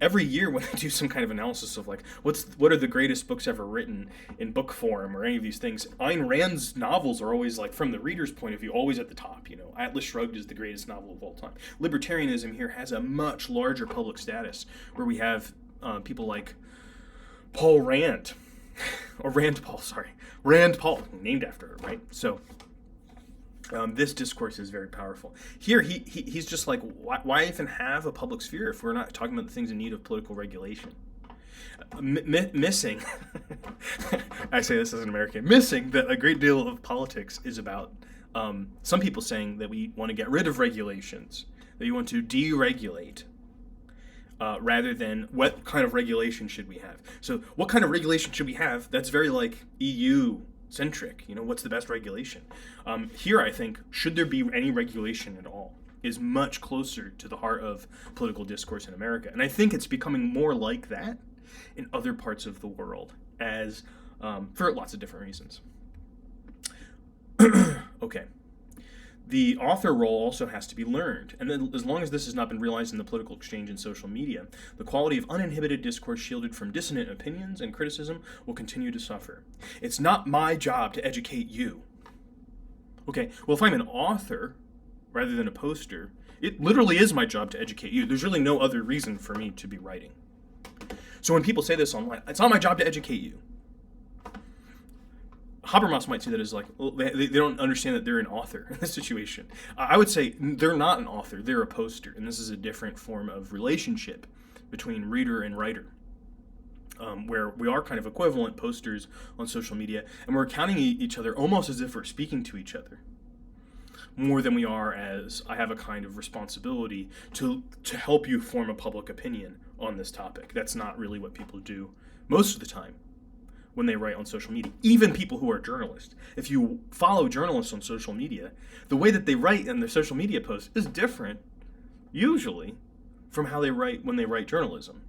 every year when I do some kind of analysis of like what are the greatest books ever written in book form or any of these things, Ayn Rand's novels are always, like, from the reader's point of view, always at the top. Atlas Shrugged is the greatest novel of all time. Libertarianism here has a much larger public status, where we have people like Paul Rand, or Rand Paul, Rand Paul, named after her, right? So this discourse is very powerful. Here, he's just like, why even have a public sphere if we're not talking about the things in need of political regulation? Missing, I say this as an American, missing that a great deal of politics is about some people saying that we want to get rid of regulations, that you want to deregulate, rather than what kind of regulation should we have. So what kind of regulation should we have? That's very like EU centric. What's the best regulation? Here, I think, should there be any regulation at all, is much closer to the heart of political discourse in America. And I think it's becoming more like that in other parts of the world, as for lots of different reasons. Okay. The author role also has to be learned, and then as long as this has not been realized in the political exchange and social media, the quality of uninhibited discourse shielded from dissonant opinions and criticism will continue to suffer. It's not my job to educate you. Okay, well, if I'm an author rather than a poster, it literally is my job to educate you. There's really no other reason for me to be writing. So when people say this online, it's not my job to educate you. Habermas might see that as like, well, they don't understand that they're an author in this situation. I would say they're not an author, they're a poster, and this is a different form of relationship between reader and writer, where we are kind of equivalent posters on social media, and we're counting each other almost as if we're speaking to each other, more than we are as I have a kind of responsibility to help you form a public opinion on this topic. That's not really what people do most of the time when they write on social media. Even people who are journalists. If you follow journalists on social media, the way that they write in their social media posts is different, usually, from how they write when they write journalism.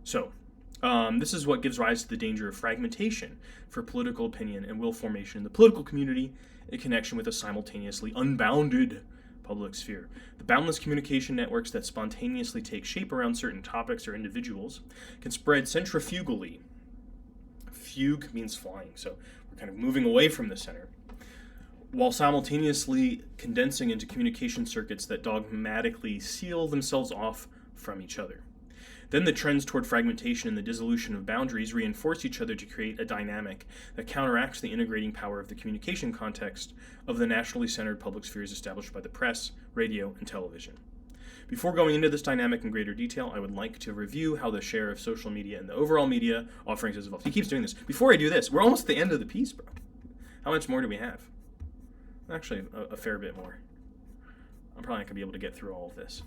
So, this is what gives rise to the danger of fragmentation for political opinion and will formation in the political community in connection with a simultaneously unbounded public sphere. The boundless communication networks that spontaneously take shape around certain topics or individuals can spread centrifugally. Fugue means flying, so we're kind of moving away from the center, while simultaneously condensing into communication circuits that dogmatically seal themselves off from each other. Then the trends toward fragmentation and the dissolution of boundaries reinforce each other to create a dynamic that counteracts the integrating power of the communication context of the nationally centered public spheres established by the press, radio, and television. Before going into this dynamic in greater detail, I would like to review how the share of social media and the overall media offerings has evolved. He keeps doing this. Before I do this, we're almost at the end of the piece, bro. How much more do we have? Actually, a fair bit more. I'm probably not gonna be able to get through all of this.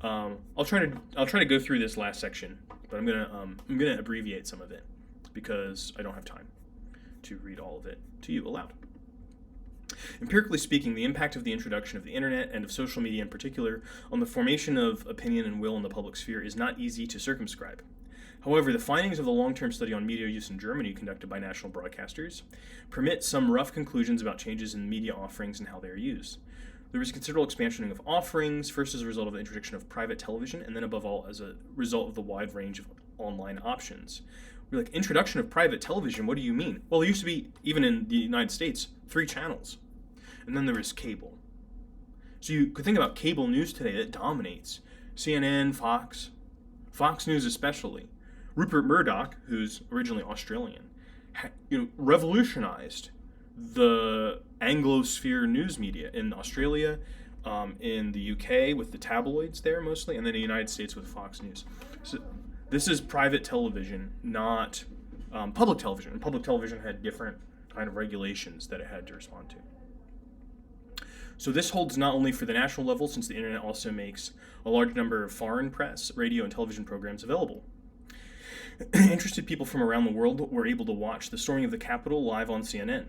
I'll try to go through this last section, but I'm gonna abbreviate some of it because I don't have time to read all of it to you aloud. Empirically speaking, the impact of the introduction of the internet and of social media in particular on the formation of opinion and will in the public sphere is not easy to circumscribe. However, the findings of the long-term study on media use in Germany conducted by national broadcasters permit some rough conclusions about changes in media offerings and how they are used. There was a considerable expansion of offerings, first as a result of the introduction of private television, and then above all as a result of the wide range of online options. We're like, introduction of private television, what do you mean? Well, there used to be, even in the United States, 3 channels. And then there is cable. So you could think about cable news today that dominates. CNN, Fox News especially. Rupert Murdoch, who's originally Australian, revolutionized the Anglosphere news media in Australia, in the UK with the tabloids there mostly, and then in the United States with Fox News. So this is private television, not public television. And public television had different kind of regulations that it had to respond to. So this holds not only for the national level, since the internet also makes a large number of foreign press, radio, and television programs available. Interested people from around the world were able to watch the storming of the Capitol live on CNN.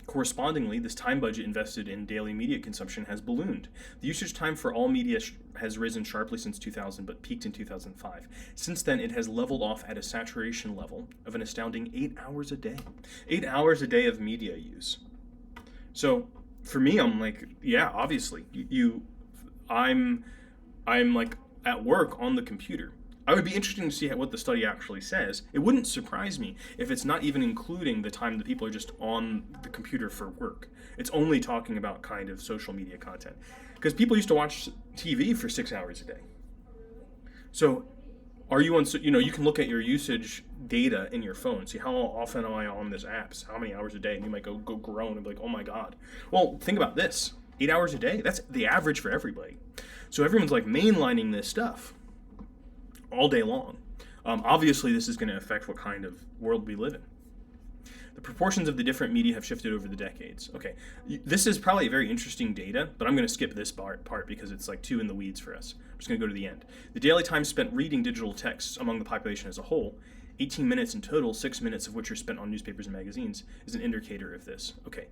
Correspondingly, this time budget invested in daily media consumption has ballooned. The usage time for all media has risen sharply since 2000, but peaked in 2005. Since then, it has leveled off at a saturation level of an astounding 8 hours a day. 8 hours a day of media use. So, for me, I'm like, yeah, obviously, I'm like at work on the computer. I would be interested to see what the study actually says. It wouldn't surprise me if it's not even including the time that people are just on the computer for work. It's only talking about kind of social media content. Because people used to watch TV for 6 hours a day. So are you on, you can look at your usage data in your phone, see how often am I on this app, how many hours a day, and you might go groan and be like, oh my God. Well, think about this, 8 hours a day, that's the average for everybody. So everyone's like mainlining this stuff all day long. Obviously, this is going to affect what kind of world we live in. The proportions of the different media have shifted over the decades. Okay, this is probably very interesting data, but I'm going to skip this part because it's like too in the weeds for us. I'm just going to go to the end. The daily time spent reading digital texts among the population as a whole, 18 minutes in total, 6 minutes of which are spent on newspapers and magazines, is an indicator of this. Okay,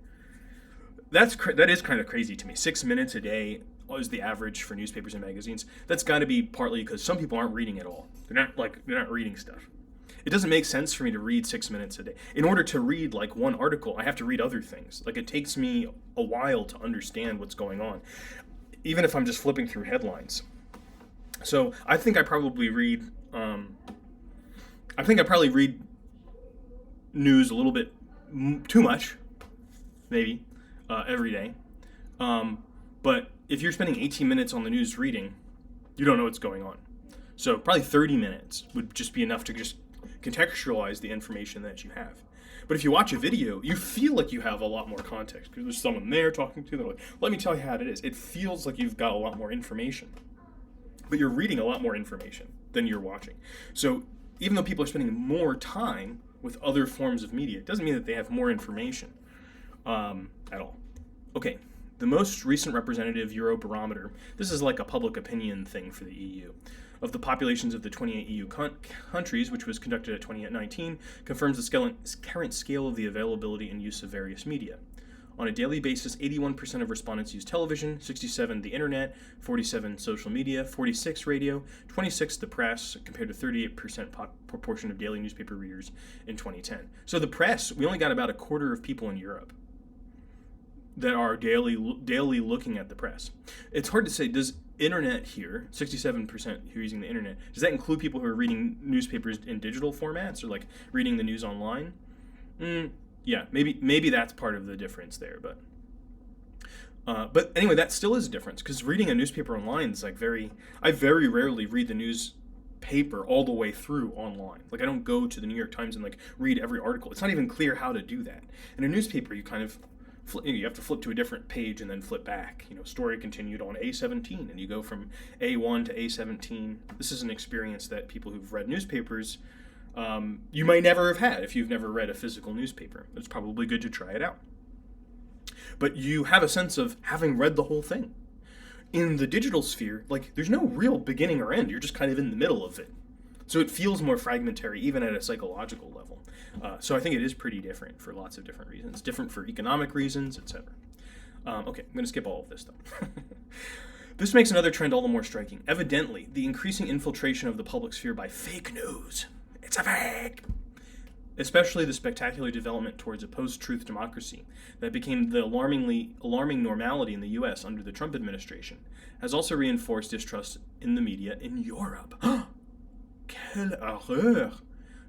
that is kind of crazy to me. 6 minutes a day is the average for newspapers and magazines. That's got to be partly because some people aren't reading at all. They're not reading stuff. It doesn't make sense for me to read 6 minutes a day. In order to read like one article, I have to read other things. Like it takes me a while to understand what's going on, even if I'm just flipping through headlines. So I think I probably read. News a little bit too much, maybe every day. But if you're spending 18 minutes on the news reading, you don't know what's going on. So probably 30 minutes would just be enough to just contextualize the information that you have. But if you watch a video, you feel like you have a lot more context because there's someone there talking to them. Like, let me tell you how it is. It feels like you've got a lot more information. But you're reading a lot more information than you're watching. So even though people are spending more time with other forms of media, it doesn't mean that they have more information at all. Okay. The most recent representative Eurobarometer, this is like a public opinion thing for the EU, of the populations of the 28 EU countries, which was conducted at 2019, confirms the current scale of the availability and use of various media. On a daily basis, 81% of respondents use television, 67% the internet, 47% social media, 46% radio, 26% the press, compared to 38% proportion of daily newspaper readers in 2010. So the press, we only got about a quarter of people in Europe that are daily looking at the press. It's hard to say, does internet here, 67% who are using the internet, does that include people who are reading newspapers in digital formats or like reading the news online? Yeah, maybe that's part of the difference there, but anyway, that still is a difference because reading a newspaper online is like I very rarely read the newspaper all the way through online. Like I don't go to the New York Times and like read every article. It's not even clear how to do that. In a newspaper, you have to flip to a different page and then flip back. Story continued on A17, and you go from A1 to A17. This is an experience that people who've read newspapers, you might never have had if you've never read a physical newspaper. It's probably good to try it out. But you have a sense of having read the whole thing. In the digital sphere, like there's no real beginning or end. You're just kind of in the middle of it. So it feels more fragmentary, even at a psychological level. So I think it is pretty different for lots of different reasons. Different for economic reasons, etc. Okay, I'm going to skip all of this, though. This makes another trend all the more striking. Evidently, the increasing infiltration of the public sphere by fake news. It's a fake! Especially the spectacular development towards a post-truth democracy that became the alarming normality in the U.S. under the Trump administration, has also reinforced distrust in the media in Europe. Quelle horreur!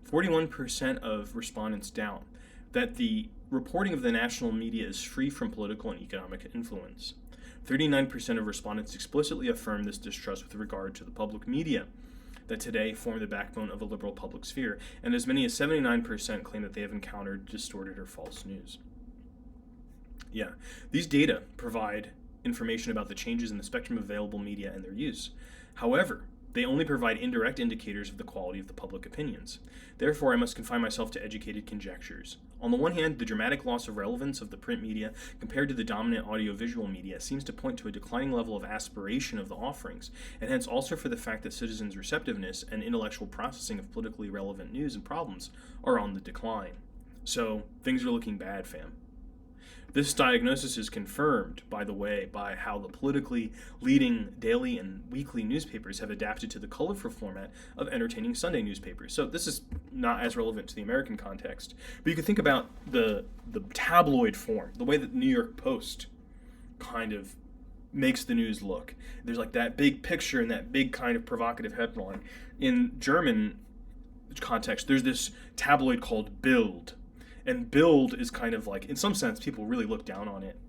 41% of respondents doubt that the reporting of the national media is free from political and economic influence. 39% of respondents explicitly affirm this distrust with regard to the public media that today form the backbone of a liberal public sphere, and as many as 79% claim that they have encountered distorted or false news. Yeah, these data provide information about the changes in the spectrum of available media and their use. However, they only provide indirect indicators of the quality of the public opinions. Therefore, I must confine myself to educated conjectures. On the one hand, the dramatic loss of relevance of the print media compared to the dominant audiovisual media seems to point to a declining level of aspiration of the offerings, and hence also for the fact that citizens' receptiveness and intellectual processing of politically relevant news and problems are on the decline. So, things are looking bad, fam. This diagnosis is confirmed, by the way, by how the politically leading daily and weekly newspapers have adapted to the colorful format of entertaining Sunday newspapers. So this is not as relevant to the American context, but you could think about the tabloid form, the way that the New York Post kind of makes the news look. There's like that big picture and that big kind of provocative headline. In German context, there's this tabloid called Bild. And Bild is kind of like, in some sense, people really look down on it,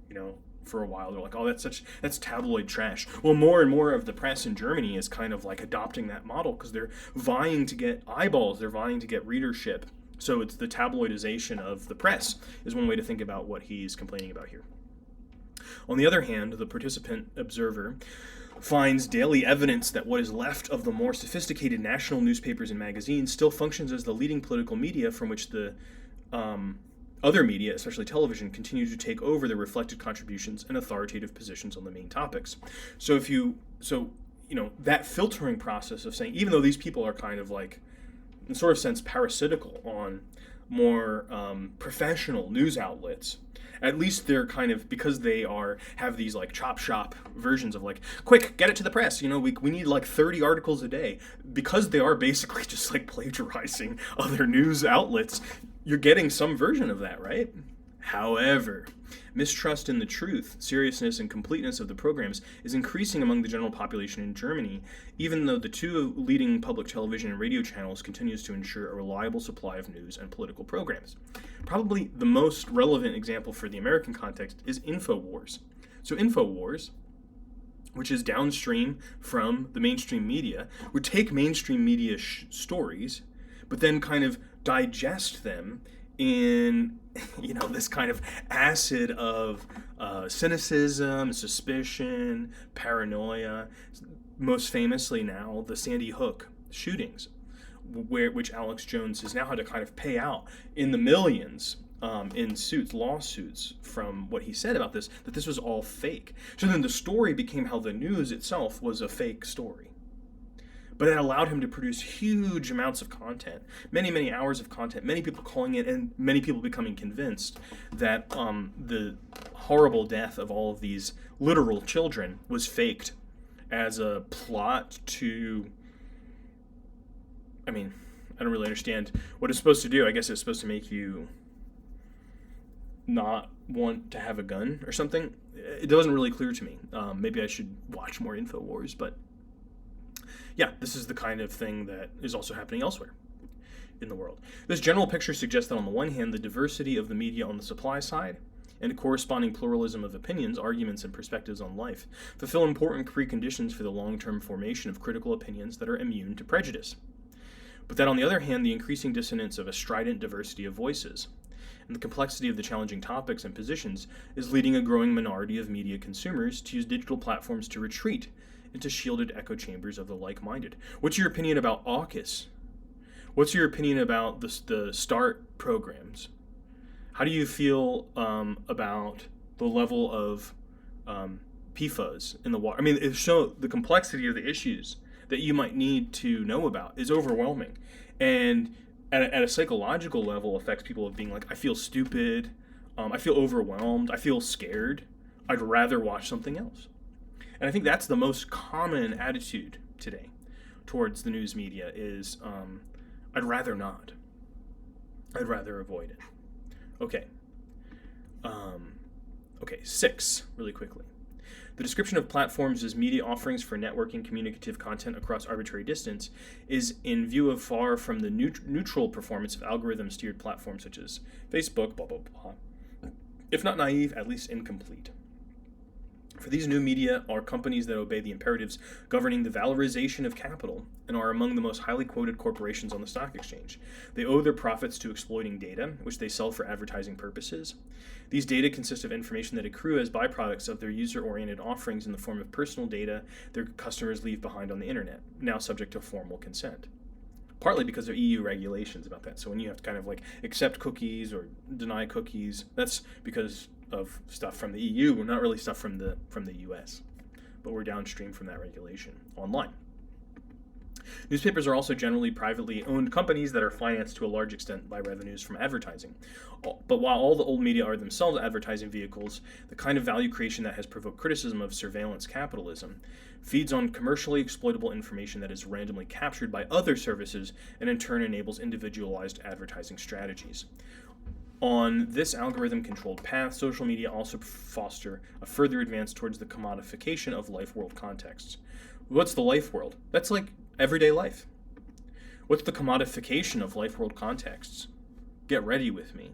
for a while. They're like, oh, that's tabloid trash. Well, more and more of the press in Germany is kind of like adopting that model because they're vying to get eyeballs, they're vying to get readership. So it's the tabloidization of the press is one way to think about what he's complaining about here. On the other hand, the participant observer finds daily evidence that what is left of the more sophisticated national newspapers and magazines still functions as the leading political media from which the other media, especially television, continue to take over their reflected contributions and authoritative positions on the main topics. So that filtering process of saying, even though these people are kind of like, in sort of sense, parasitical on more professional news outlets, at least they're kind of, because they have these like chop shop versions of like, quick, get it to the press, we need like 30 articles a day, because they are basically just like plagiarizing other news outlets. You're getting some version of that, right? However, mistrust in the truth, seriousness, and completeness of the programs is increasing among the general population in Germany, even though the two leading public television and radio channels continues to ensure a reliable supply of news and political programs. Probably the most relevant example for the American context is InfoWars. So InfoWars, which is downstream from the mainstream media, would take mainstream media stories, but then kind of digest them in this kind of acid of cynicism, suspicion, paranoia. Most famously now, the Sandy Hook shootings, which Alex Jones has now had to kind of pay out in the millions in lawsuits from what he said about this, that this was all fake. So then the story became how the news itself was a fake story. But it allowed him to produce huge amounts of content, many, many hours of content, many people calling it, and many people becoming convinced that the horrible death of all of these literal children was faked as a plot to, I don't really understand what it's supposed to do. I guess it's supposed to make you not want to have a gun or something. It wasn't really clear to me. Maybe I should watch more InfoWars, but yeah, this is the kind of thing that is also happening elsewhere in the world. This general picture suggests that on the one hand, the diversity of the media on the supply side and a corresponding pluralism of opinions, arguments, and perspectives on life fulfill important preconditions for the long-term formation of critical opinions that are immune to prejudice. But that on the other hand, the increasing dissonance of a strident diversity of voices and the complexity of the challenging topics and positions is leading a growing minority of media consumers to use digital platforms to retreat into shielded echo chambers of the like-minded. What's your opinion about AUKUS? What's your opinion about the START programs? How do you feel about the level of PFAS in the water? The complexity of the issues that you might need to know about is overwhelming. And at a psychological level affects people of being like, I feel stupid, I feel overwhelmed, I feel scared, I'd rather watch something else. And I think that's the most common attitude today towards the news media is, I'd rather not. I'd rather avoid it. Okay. 6, really quickly. The description of platforms as media offerings for networking communicative content across arbitrary distance is in view of far from the neutral performance of algorithm-steered platforms such as Facebook, blah, blah, blah. If not naive, at least incomplete. For these new media are companies that obey the imperatives governing the valorization of capital and are among the most highly quoted corporations on the stock exchange. They owe their profits to exploiting data, which they sell for advertising purposes. These data consist of information that accrue as byproducts of their user-oriented offerings in the form of personal data their customers leave behind on the internet, now subject to formal consent. Partly because there are EU regulations about that. So when you have to kind of like accept cookies or deny cookies, that's because of stuff from the EU, not really stuff from the US, but we're downstream from that regulation online. Newspapers are also generally privately owned companies that are financed to a large extent by revenues from advertising. But while all the old media are themselves advertising vehicles, the kind of value creation that has provoked criticism of surveillance capitalism feeds on commercially exploitable information that is randomly captured by other services and in turn enables individualized advertising strategies. On this algorithm-controlled path, social media also foster a further advance towards the commodification of life-world contexts. What's the life world? That's like everyday life. What's the commodification of life-world contexts? Get ready with me.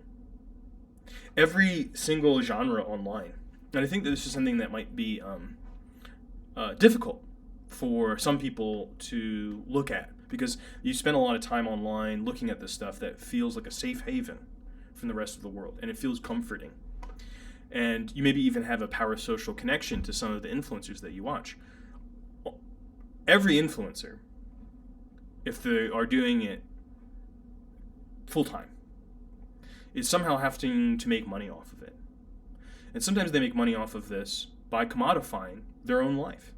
Every single genre online, and I think that this is something that might be difficult for some people to look at, because you spend a lot of time online looking at this stuff that feels like a safe haven from the rest of the world, and it feels comforting. And you maybe even have a parasocial connection to some of the influencers that you watch. Every influencer, if they are doing it full time, is somehow having to make money off of it. And sometimes they make money off of this by commodifying their own life.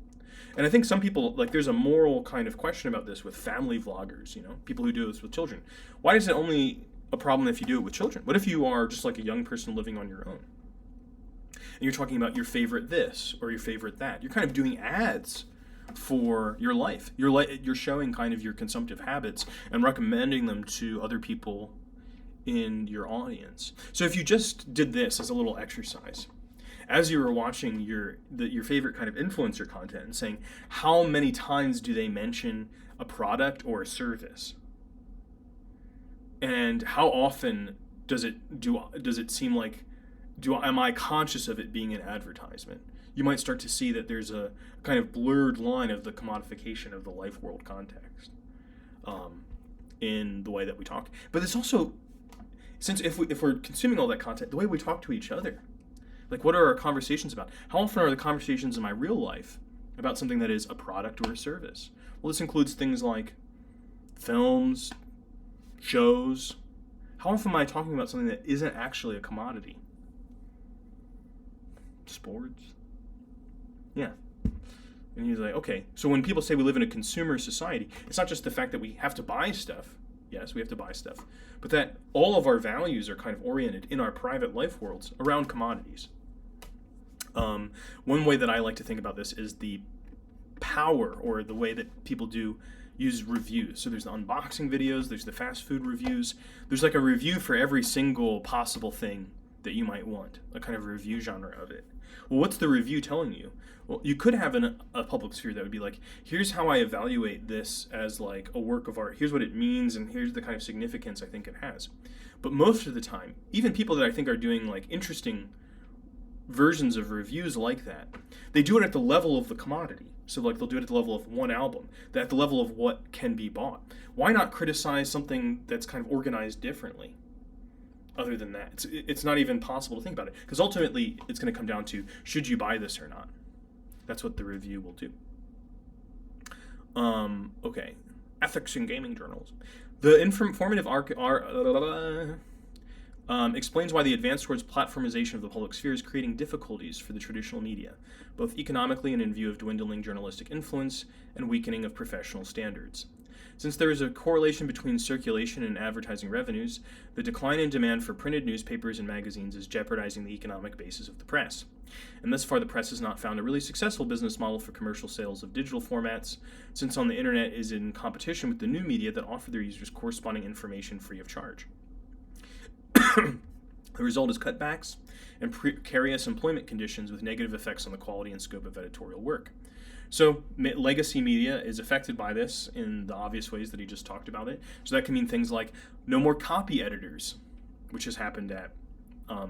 And I think some people, like, there's a moral kind of question about this with family vloggers, people who do this with children. Why is it only a problem if you do it with children? What if you are just like a young person living on your own? And you're talking about your favorite this or your favorite that. You're kind of doing ads for your life. You're showing kind of your consumptive habits and recommending them to other people in your audience. So if you just did this as a little exercise, as you were watching your favorite kind of influencer content and saying, how many times do they mention a product or a service? And how often does it seem like, am I conscious of it being an advertisement? You might start to see that there's a kind of blurred line of the commodification of the life world context in the way that we talk. But it's also, since if we're consuming all that content, the way we talk to each other, like, what are our conversations about? How often are the conversations in my real life about something that is a product or a service? Well, this includes things like films, shows. How often am I talking about something that isn't actually a commodity? Sports? Yeah. And he's like, okay, so when people say we live in a consumer society, it's not just the fact that we have to buy stuff. Yes, we have to buy stuff. But that all of our values are kind of oriented in our private life worlds around commodities. One way that I like to think about this is the power, or the way that people use reviews. So there's the unboxing videos, there's the fast food reviews. There's like a review for every single possible thing that you might want, a kind of review genre of it. Well, what's the review telling you? Well, you could have a public sphere that would be like, here's how I evaluate this as like a work of art. Here's what it means, and here's the kind of significance I think it has. But most of the time, even people that I think are doing like interesting versions of reviews like that, they do it at the level of the commodity. So like they'll do it at the level of one album, at the level of what can be bought. Why not criticize something that's kind of organized differently? Other than that, it's not even possible to think about it, because ultimately it's going to come down to, should you buy this or not? That's what the review will do. Okay, ethics in gaming journals. The informative explains why the advance towards platformization of the public sphere is creating difficulties for the traditional media, both economically and in view of dwindling journalistic influence and weakening of professional standards. Since there is a correlation between circulation and advertising revenues, the decline in demand for printed newspapers and magazines is jeopardizing the economic basis of the press. And thus far, the press has not found a really successful business model for commercial sales of digital formats, since on the internet is in competition with the new media that offer their users corresponding information free of charge. The result is cutbacks and precarious employment conditions with negative effects on the quality and scope of editorial work. So legacy media is affected by this in the obvious ways that he just talked about it. So that can mean things like no more copy editors, which has happened at I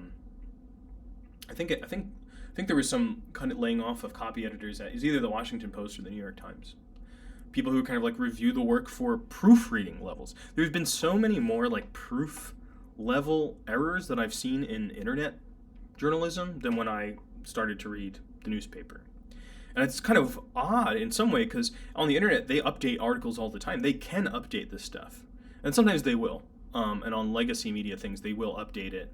think there was some kind of laying off of copy editors at either the Washington Post or the New York Times. People who kind of like review the work for proofreading levels. There's been so many more like proof level errors that I've seen in internet journalism than when I started to read the newspaper. And it's kind of odd in some way, because on the internet they update articles all the time. They can update this stuff, and sometimes they will. And on legacy media things, they will update it.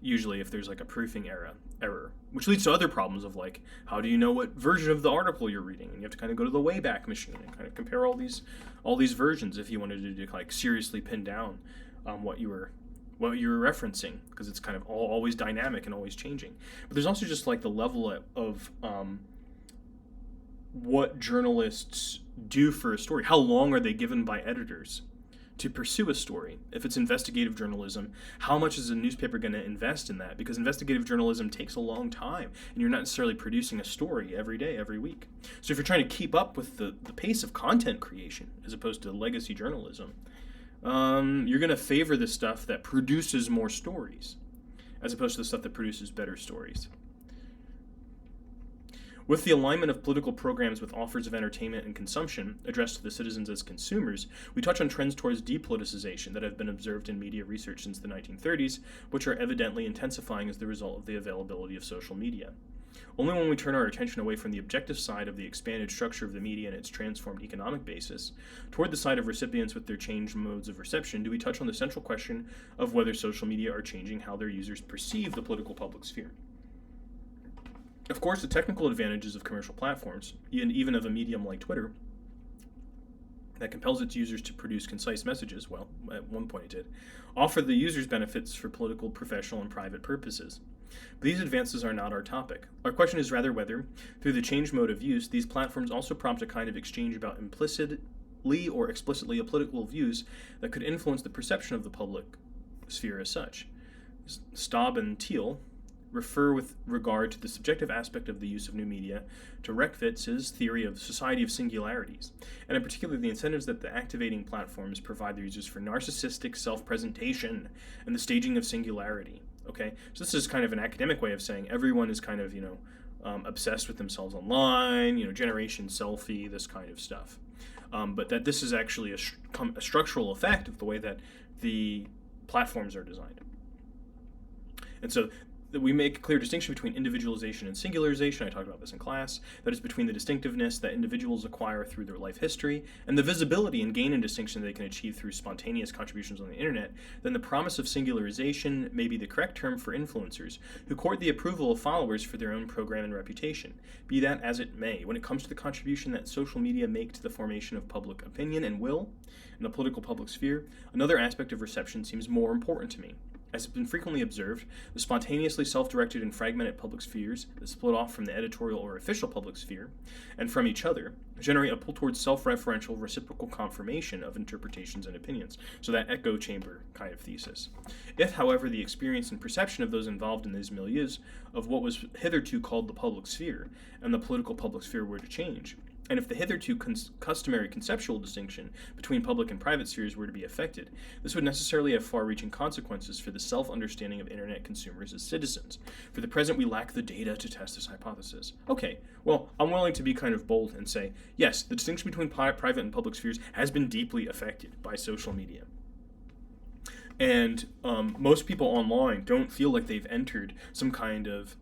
Usually, if there's like a proofing error, which leads to other problems of like, how do you know what version of the article you're reading? And you have to kind of go to the Wayback Machine and kind of compare all these versions if you wanted to like seriously pin down what you were referencing, because it's kind of always dynamic and always changing. But there's also just like the level of what journalists do for a story. How long are they given by editors to pursue a story? If it's investigative journalism, how much is a newspaper going to invest in that? Because investigative journalism takes a long time, and you're not necessarily producing a story every day, every week. So if you're trying to keep up with the pace of content creation as opposed to legacy journalism, you're going to favor the stuff that produces more stories as opposed to the stuff that produces better stories. With the alignment of political programs with offers of entertainment and consumption addressed to the citizens as consumers, we touch on trends towards depoliticization that have been observed in media research since the 1930s, which are evidently intensifying as the result of the availability of social media. Only when we turn our attention away from the objective side of the expanded structure of the media and its transformed economic basis, toward the side of recipients with their changed modes of reception, do we touch on the central question of whether social media are changing how their users perceive the political public sphere. Of course, the technical advantages of commercial platforms, and even of a medium like Twitter, that compels its users to produce concise messages, well, at one point it did, offer the users benefits for political, professional, and private purposes. But these advances are not our topic. Our question is rather whether, through the changed mode of use, these platforms also prompt a kind of exchange about implicitly or explicitly political views that could influence the perception of the public sphere as such. Staub and Thiel refer with regard to the subjective aspect of the use of new media to Reckwitz's theory of society of singularities, and in particular the incentives that the activating platforms provide their users for narcissistic self-presentation and the staging of singularity. Okay, so this is kind of an academic way of saying everyone is kind of, obsessed with themselves online, generation selfie, this kind of stuff. But that this is actually a structural effect of the way that the platforms are designed. And so we make a clear distinction between individualization and singularization. I talked about this in class. That is between the distinctiveness that individuals acquire through their life history and the visibility and gain in distinction they can achieve through spontaneous contributions on the internet. Then the promise of singularization may be the correct term for influencers who court the approval of followers for their own program and reputation. Be that as it may, when it comes to the contribution that social media make to the formation of public opinion and will in the political public sphere, another aspect of reception seems more important to me. As has been frequently observed, the spontaneously self-directed and fragmented public spheres that split off from the editorial or official public sphere and from each other generate a pull towards self-referential reciprocal confirmation of interpretations and opinions, so that echo chamber kind of thesis. If, however, the experience and perception of those involved in these milieus of what was hitherto called the public sphere and the political public sphere were to change, and if the hitherto customary conceptual distinction between public and private spheres were to be affected, this would necessarily have far-reaching consequences for the self-understanding of internet consumers as citizens. For the present, we lack the data to test this hypothesis. Okay, well, I'm willing to be kind of bold and say, yes, the distinction between private and public spheres has been deeply affected by social media. And most people online don't feel like they've entered some kind of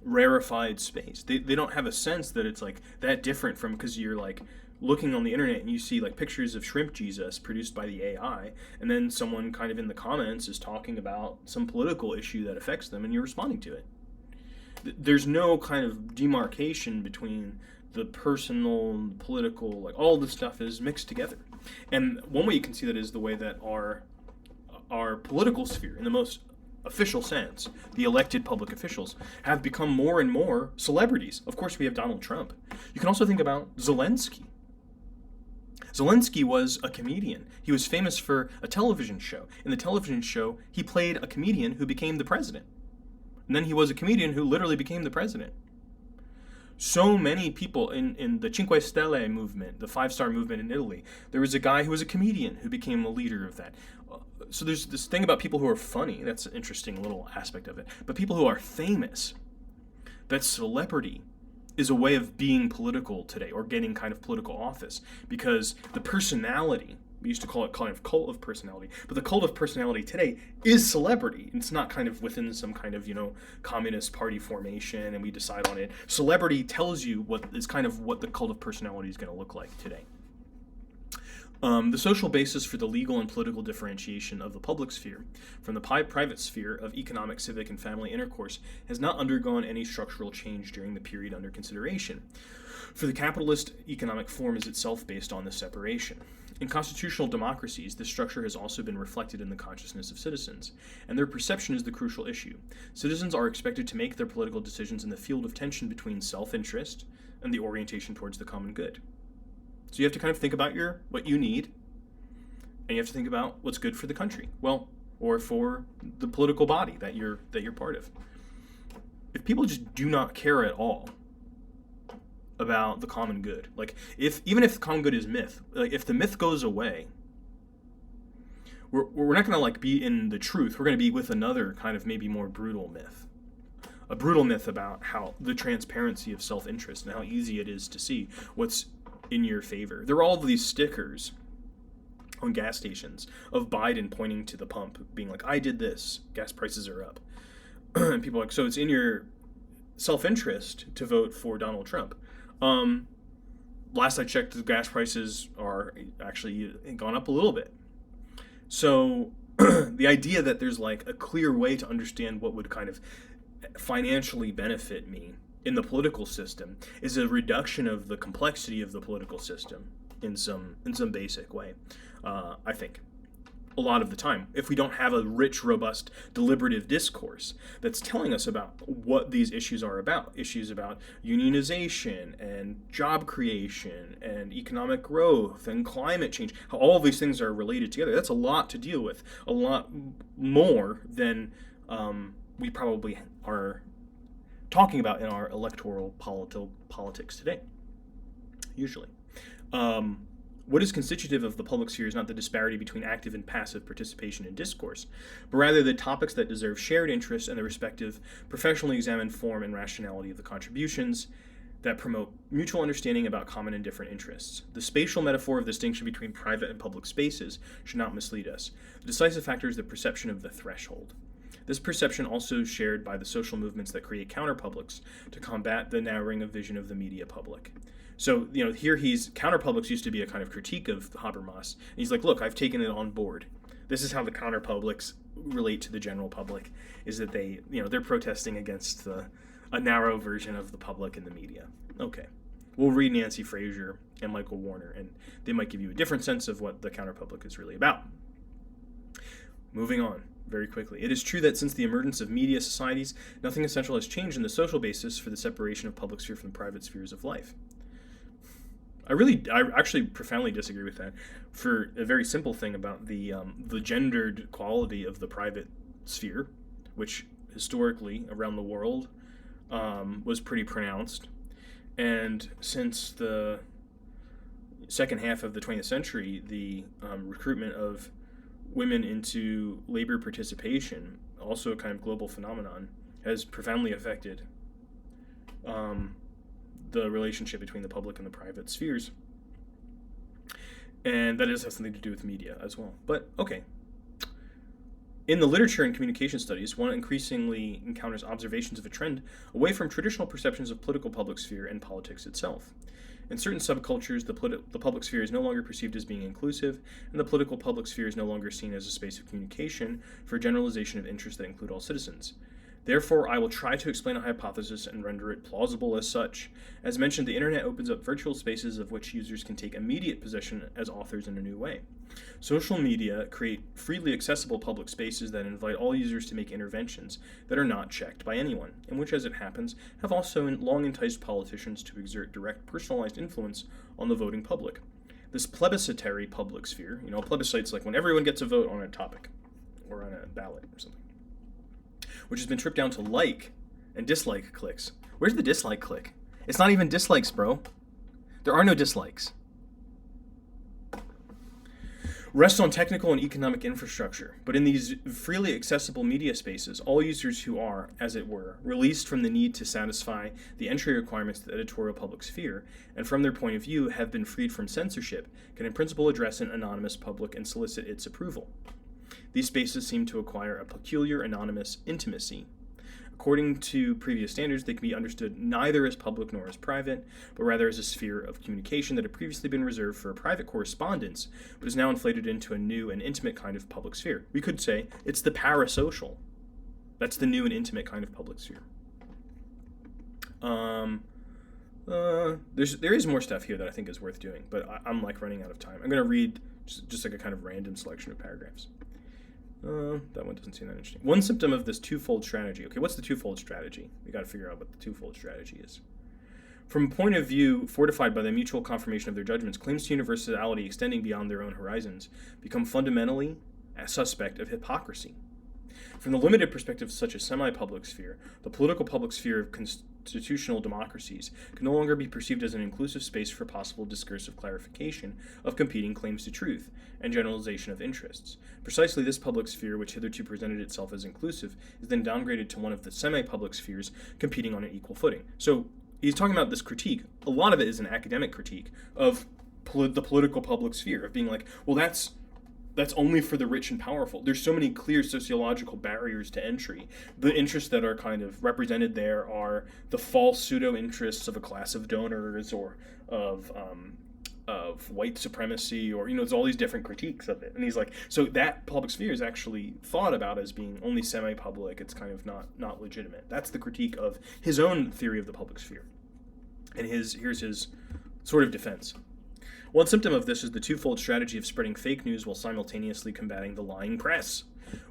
rarefied space. They don't have a sense that it's like that different from, because you're like looking on the internet and you see like pictures of shrimp Jesus produced by the AI, and then someone kind of in the comments is talking about some political issue that affects them and you're responding to it. There's no kind of demarcation between the personal and political, like all this stuff is mixed together. And one way you can see that is the way that our political sphere, in the most official sense, the elected public officials, have become more and more celebrities. Of course, we have Donald Trump. You can also think about Zelensky. Zelensky was a comedian. He was famous for a television show. In the television show, he played a comedian who became the president. And then he was a comedian who literally became the president. So many people in the Cinque Stelle movement, the 5-star movement in Italy, there was a guy who was a comedian who became the leader of that. So there's this thing about people who are funny. That's an interesting little aspect of it. But people who are famous, that celebrity is a way of being political today, or getting kind of political office, because the personality, we used to call it kind of cult of personality, but the cult of personality today is celebrity. It's not kind of within some kind of, communist party formation and we decide on it. Celebrity tells you what is kind of what the cult of personality is going to look like today. The social basis for the legal and political differentiation of the public sphere from the private sphere of economic, civic, and family intercourse has not undergone any structural change during the period under consideration, for the capitalist economic form is itself based on this separation. In constitutional democracies, this structure has also been reflected in the consciousness of citizens, and their perception is the crucial issue. Citizens are expected to make their political decisions in the field of tension between self-interest and the orientation towards the common good. So you have to kind of think about what you need, and you have to think about what's good for the country, well, or for the political body that you're part of. If people just do not care at all about the common good, like even if the common good is myth, like if the myth goes away, we're not going to like be in the truth. We're going to be with another kind of maybe more brutal myth. A brutal myth about how the transparency of self-interest and how easy it is to see what's in your favor. There are all of these stickers on gas stations of Biden pointing to the pump, being like, I did this, gas prices are up. And people are like, so it's in your self-interest to vote for Donald Trump. Last I checked, the gas prices are actually gone up a little bit. So the idea that there's like a clear way to understand what would kind of financially benefit me in the political system is a reduction of the complexity of the political system in some basic way, I think. A lot of the time, if we don't have a rich, robust, deliberative discourse that's telling us about what these issues are about, issues about unionization and job creation and economic growth and climate change, how all of these things are related together, that's a lot to deal with, a lot more than we probably are talking about in our electoral politics today, usually. What is constitutive of the public sphere is not the disparity between active and passive participation in discourse, but rather the topics that deserve shared interest and the respective professionally examined form and rationality of the contributions that promote mutual understanding about common and different interests. The spatial metaphor of distinction between private and public spaces should not mislead us. The decisive factor is the perception of the threshold. This perception also is shared by the social movements that create counterpublics to combat the narrowing of vision of the media public. So, here counterpublics used to be a kind of critique of Habermas. And he's like, look, I've taken it on board. This is how the counterpublics relate to the general public, is that they're protesting against a narrow version of the public in the media. Okay. We'll read Nancy Fraser and Michael Warner, and they might give you a different sense of what the counterpublic is really about. Moving on. Very quickly. It is true that since the emergence of media societies, nothing essential has changed in the social basis for the separation of public sphere from private spheres of life. I actually profoundly disagree with that, for a very simple thing about the gendered quality of the private sphere, which historically around the world was pretty pronounced, and since the second half of the 20th century, the recruitment of women into labor participation, also a kind of global phenomenon, has profoundly affected the relationship between the public and the private spheres. And that has something to do with media as well. But, okay. In the literature and communication studies, one increasingly encounters observations of a trend away from traditional perceptions of political public sphere and politics itself. In certain subcultures, the public sphere is no longer perceived as being inclusive, and the political public sphere is no longer seen as a space of communication for generalization of interests that include all citizens. Therefore, I will try to explain a hypothesis and render it plausible as such. As mentioned, the internet opens up virtual spaces of which users can take immediate possession as authors in a new way. Social media create freely accessible public spaces that invite all users to make interventions that are not checked by anyone, and which, as it happens, have also long enticed politicians to exert direct personalized influence on the voting public. This plebiscitary public sphere, a plebiscite's like when everyone gets a vote on a topic, or on a ballot or something, which has been stripped down to like and dislike clicks. Where's the dislike click? It's not even dislikes, bro. There are no dislikes. Rests on technical and economic infrastructure, but in these freely accessible media spaces, all users who are, as it were, released from the need to satisfy the entry requirements of the editorial public sphere, and from their point of view have been freed from censorship, can in principle address an anonymous public and solicit its approval. These spaces seem to acquire a peculiar anonymous intimacy, According to previous standards, they can be understood neither as public nor as private, but rather as a sphere of communication that had previously been reserved for private correspondence, but is now inflated into a new and intimate kind of public sphere. We could say it's the parasocial. That's the new and intimate kind of public sphere. There is more stuff here that I think is worth doing, but I'm like running out of time. I'm going to read just like a kind of random selection of paragraphs. That one doesn't seem that interesting. One symptom of this twofold strategy. Okay, what's the twofold strategy? We got to figure out what the twofold strategy is. From a point of view fortified by the mutual confirmation of their judgments, claims to universality extending beyond their own horizons become fundamentally a suspect of hypocrisy. From the limited perspective of such a semi-public sphere, the political public sphere of constitutional democracies can no longer be perceived as an inclusive space for possible discursive clarification of competing claims to truth and generalization of interests. Precisely this public sphere, which hitherto presented itself as inclusive, is then downgraded to one of the semi-public spheres competing on an equal footing. So he's talking about this critique. A lot of it is an academic critique of the political public sphere, of being like, well, that's only for the rich and powerful. There's so many clear sociological barriers to entry. The interests that are kind of represented there are the false pseudo-interests of a class of donors, or of white supremacy, or, there's all these different critiques of it. And he's like, so that public sphere is actually thought about as being only semi-public. It's kind of not legitimate. That's the critique of his own theory of the public sphere. And here's his sort of defense. One symptom of this is the twofold strategy of spreading fake news while simultaneously combating the lying press,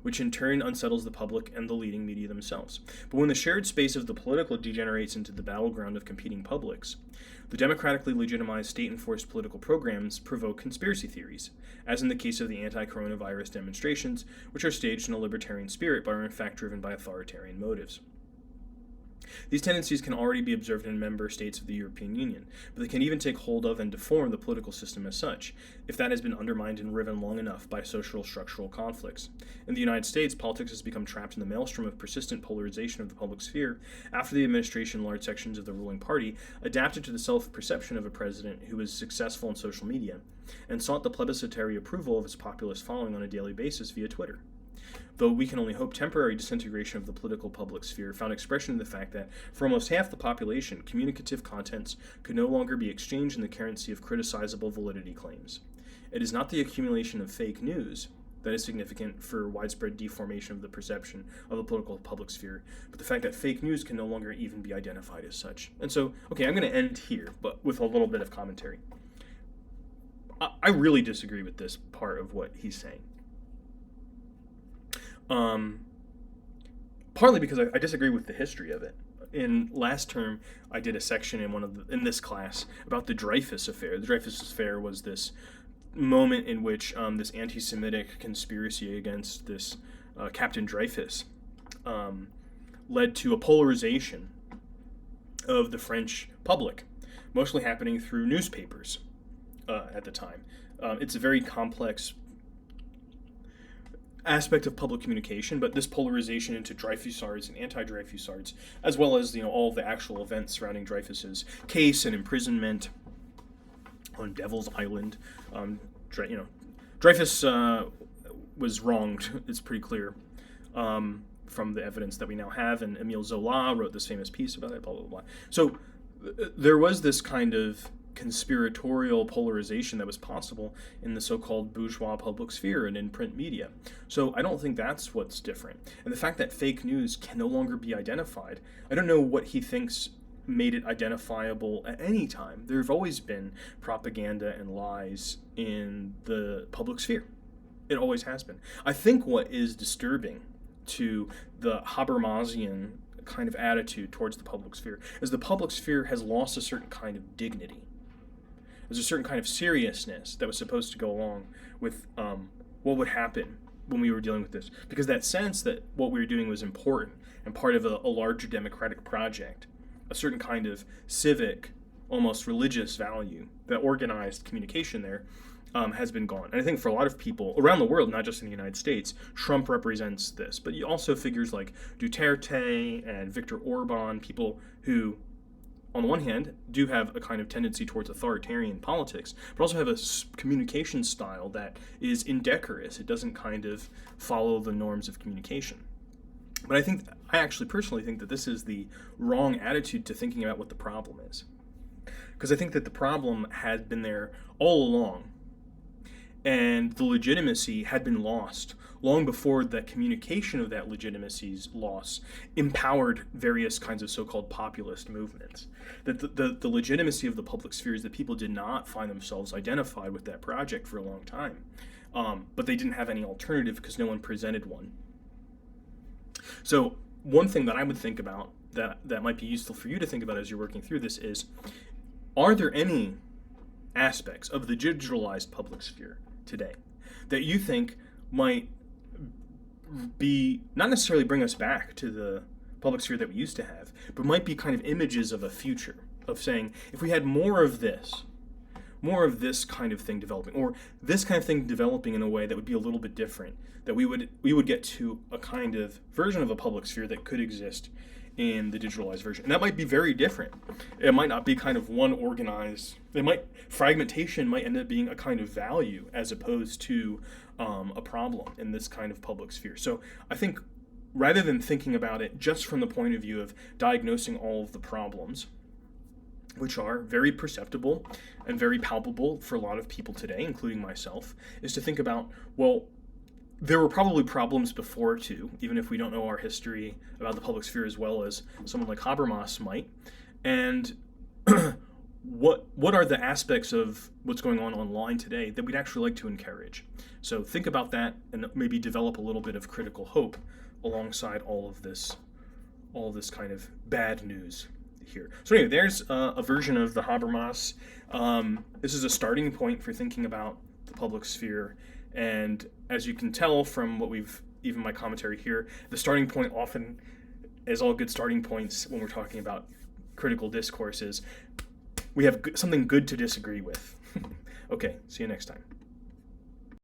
which in turn unsettles the public and the leading media themselves. But when the shared space of the political degenerates into the battleground of competing publics, the democratically legitimized state-enforced political programs provoke conspiracy theories, as in the case of the anti-coronavirus demonstrations, which are staged in a libertarian spirit but are in fact driven by authoritarian motives. These tendencies can already be observed in member states of the European Union, but they can even take hold of and deform the political system as such, if that has been undermined and riven long enough by social structural conflicts. In the United States, politics has become trapped in the maelstrom of persistent polarization of the public sphere after the administration and large sections of the ruling party adapted to the self-perception of a president who was successful in social media and sought the plebiscitary approval of his populist following on a daily basis via Twitter. Though we can only hope temporary disintegration of the political public sphere found expression in the fact that, for almost half the population, communicative contents could no longer be exchanged in the currency of criticizable validity claims. It is not the accumulation of fake news that is significant for widespread deformation of the perception of the political public sphere, but the fact that fake news can no longer even be identified as such. And so, okay, I'm going to end here, but with a little bit of commentary. I really disagree with this part of what he's saying. Partly because I disagree with the history of it. In last term, I did a section in this class about the Dreyfus Affair. The Dreyfus Affair was this moment in which this anti-Semitic conspiracy against this Captain Dreyfus led to a polarization of the French public, mostly happening through newspapers at the time. It's a very complex aspect of public communication, but this polarization into Dreyfusards and anti-Dreyfusards, as well as all the actual events surrounding Dreyfus's case and imprisonment on Devil's Island. Dreyfus was wronged. It's pretty clear from the evidence that we now have, and Émile Zola wrote this famous piece about it. Blah blah blah. So there was this kind of conspiratorial polarization that was possible in the so-called bourgeois public sphere and in print media. So I don't think that's what's different. And the fact that fake news can no longer be identified, I don't know what he thinks made it identifiable at any time. There have always been propaganda and lies in the public sphere. It always has been. I think what is disturbing to the Habermasian kind of attitude towards the public sphere is the public sphere has lost a certain kind of dignity. There's a certain kind of seriousness that was supposed to go along with what would happen when we were dealing with this. Because that sense that what we were doing was important and part of a larger democratic project, a certain kind of civic, almost religious value that organized communication there has been gone. And I think for a lot of people around the world, not just in the United States, Trump represents this. But also figures like Duterte and Viktor Orban, people who, on the one hand, do have a kind of tendency towards authoritarian politics, but also have a communication style that is indecorous. It doesn't kind of follow the norms of communication. But I actually personally think that this is the wrong attitude to thinking about what the problem is. Because I think that the problem had been there all along, and the legitimacy had been lost long before the communication of that legitimacy's loss empowered various kinds of so-called populist movements. That the legitimacy of the public sphere is that people did not find themselves identified with that project for a long time, but they didn't have any alternative because no one presented one. So one thing that I would think about that might be useful for you to think about as you're working through this is, are there any aspects of the digitalized public sphere today that you think might be, not necessarily bring us back to the public sphere that we used to have, but might be kind of images of a future, of saying, if we had more of this kind of thing developing, or this kind of thing developing in a way that would be a little bit different, that we would get to a kind of version of a public sphere that could exist in the digitalized version. And that might be very different. It might not be kind of one organized, fragmentation might end up being a kind of value as opposed to a problem in this kind of public sphere. So I think rather than thinking about it just from the point of view of diagnosing all of the problems, which are very perceptible and very palpable for a lot of people today, including myself, is to think about, well, there were probably problems before too, even if we don't know our history about the public sphere as well as someone like Habermas might. And what are the aspects of what's going on online today that we'd actually like to encourage? So think about that and maybe develop a little bit of critical hope alongside all of this kind of bad news here. So anyway, there's a version of the Habermas. This is a starting point for thinking about the public sphere. And as you can tell from even my commentary here, the starting point often, as all good starting points when we're talking about critical discourse, is we have something good to disagree with. Okay, see you next time.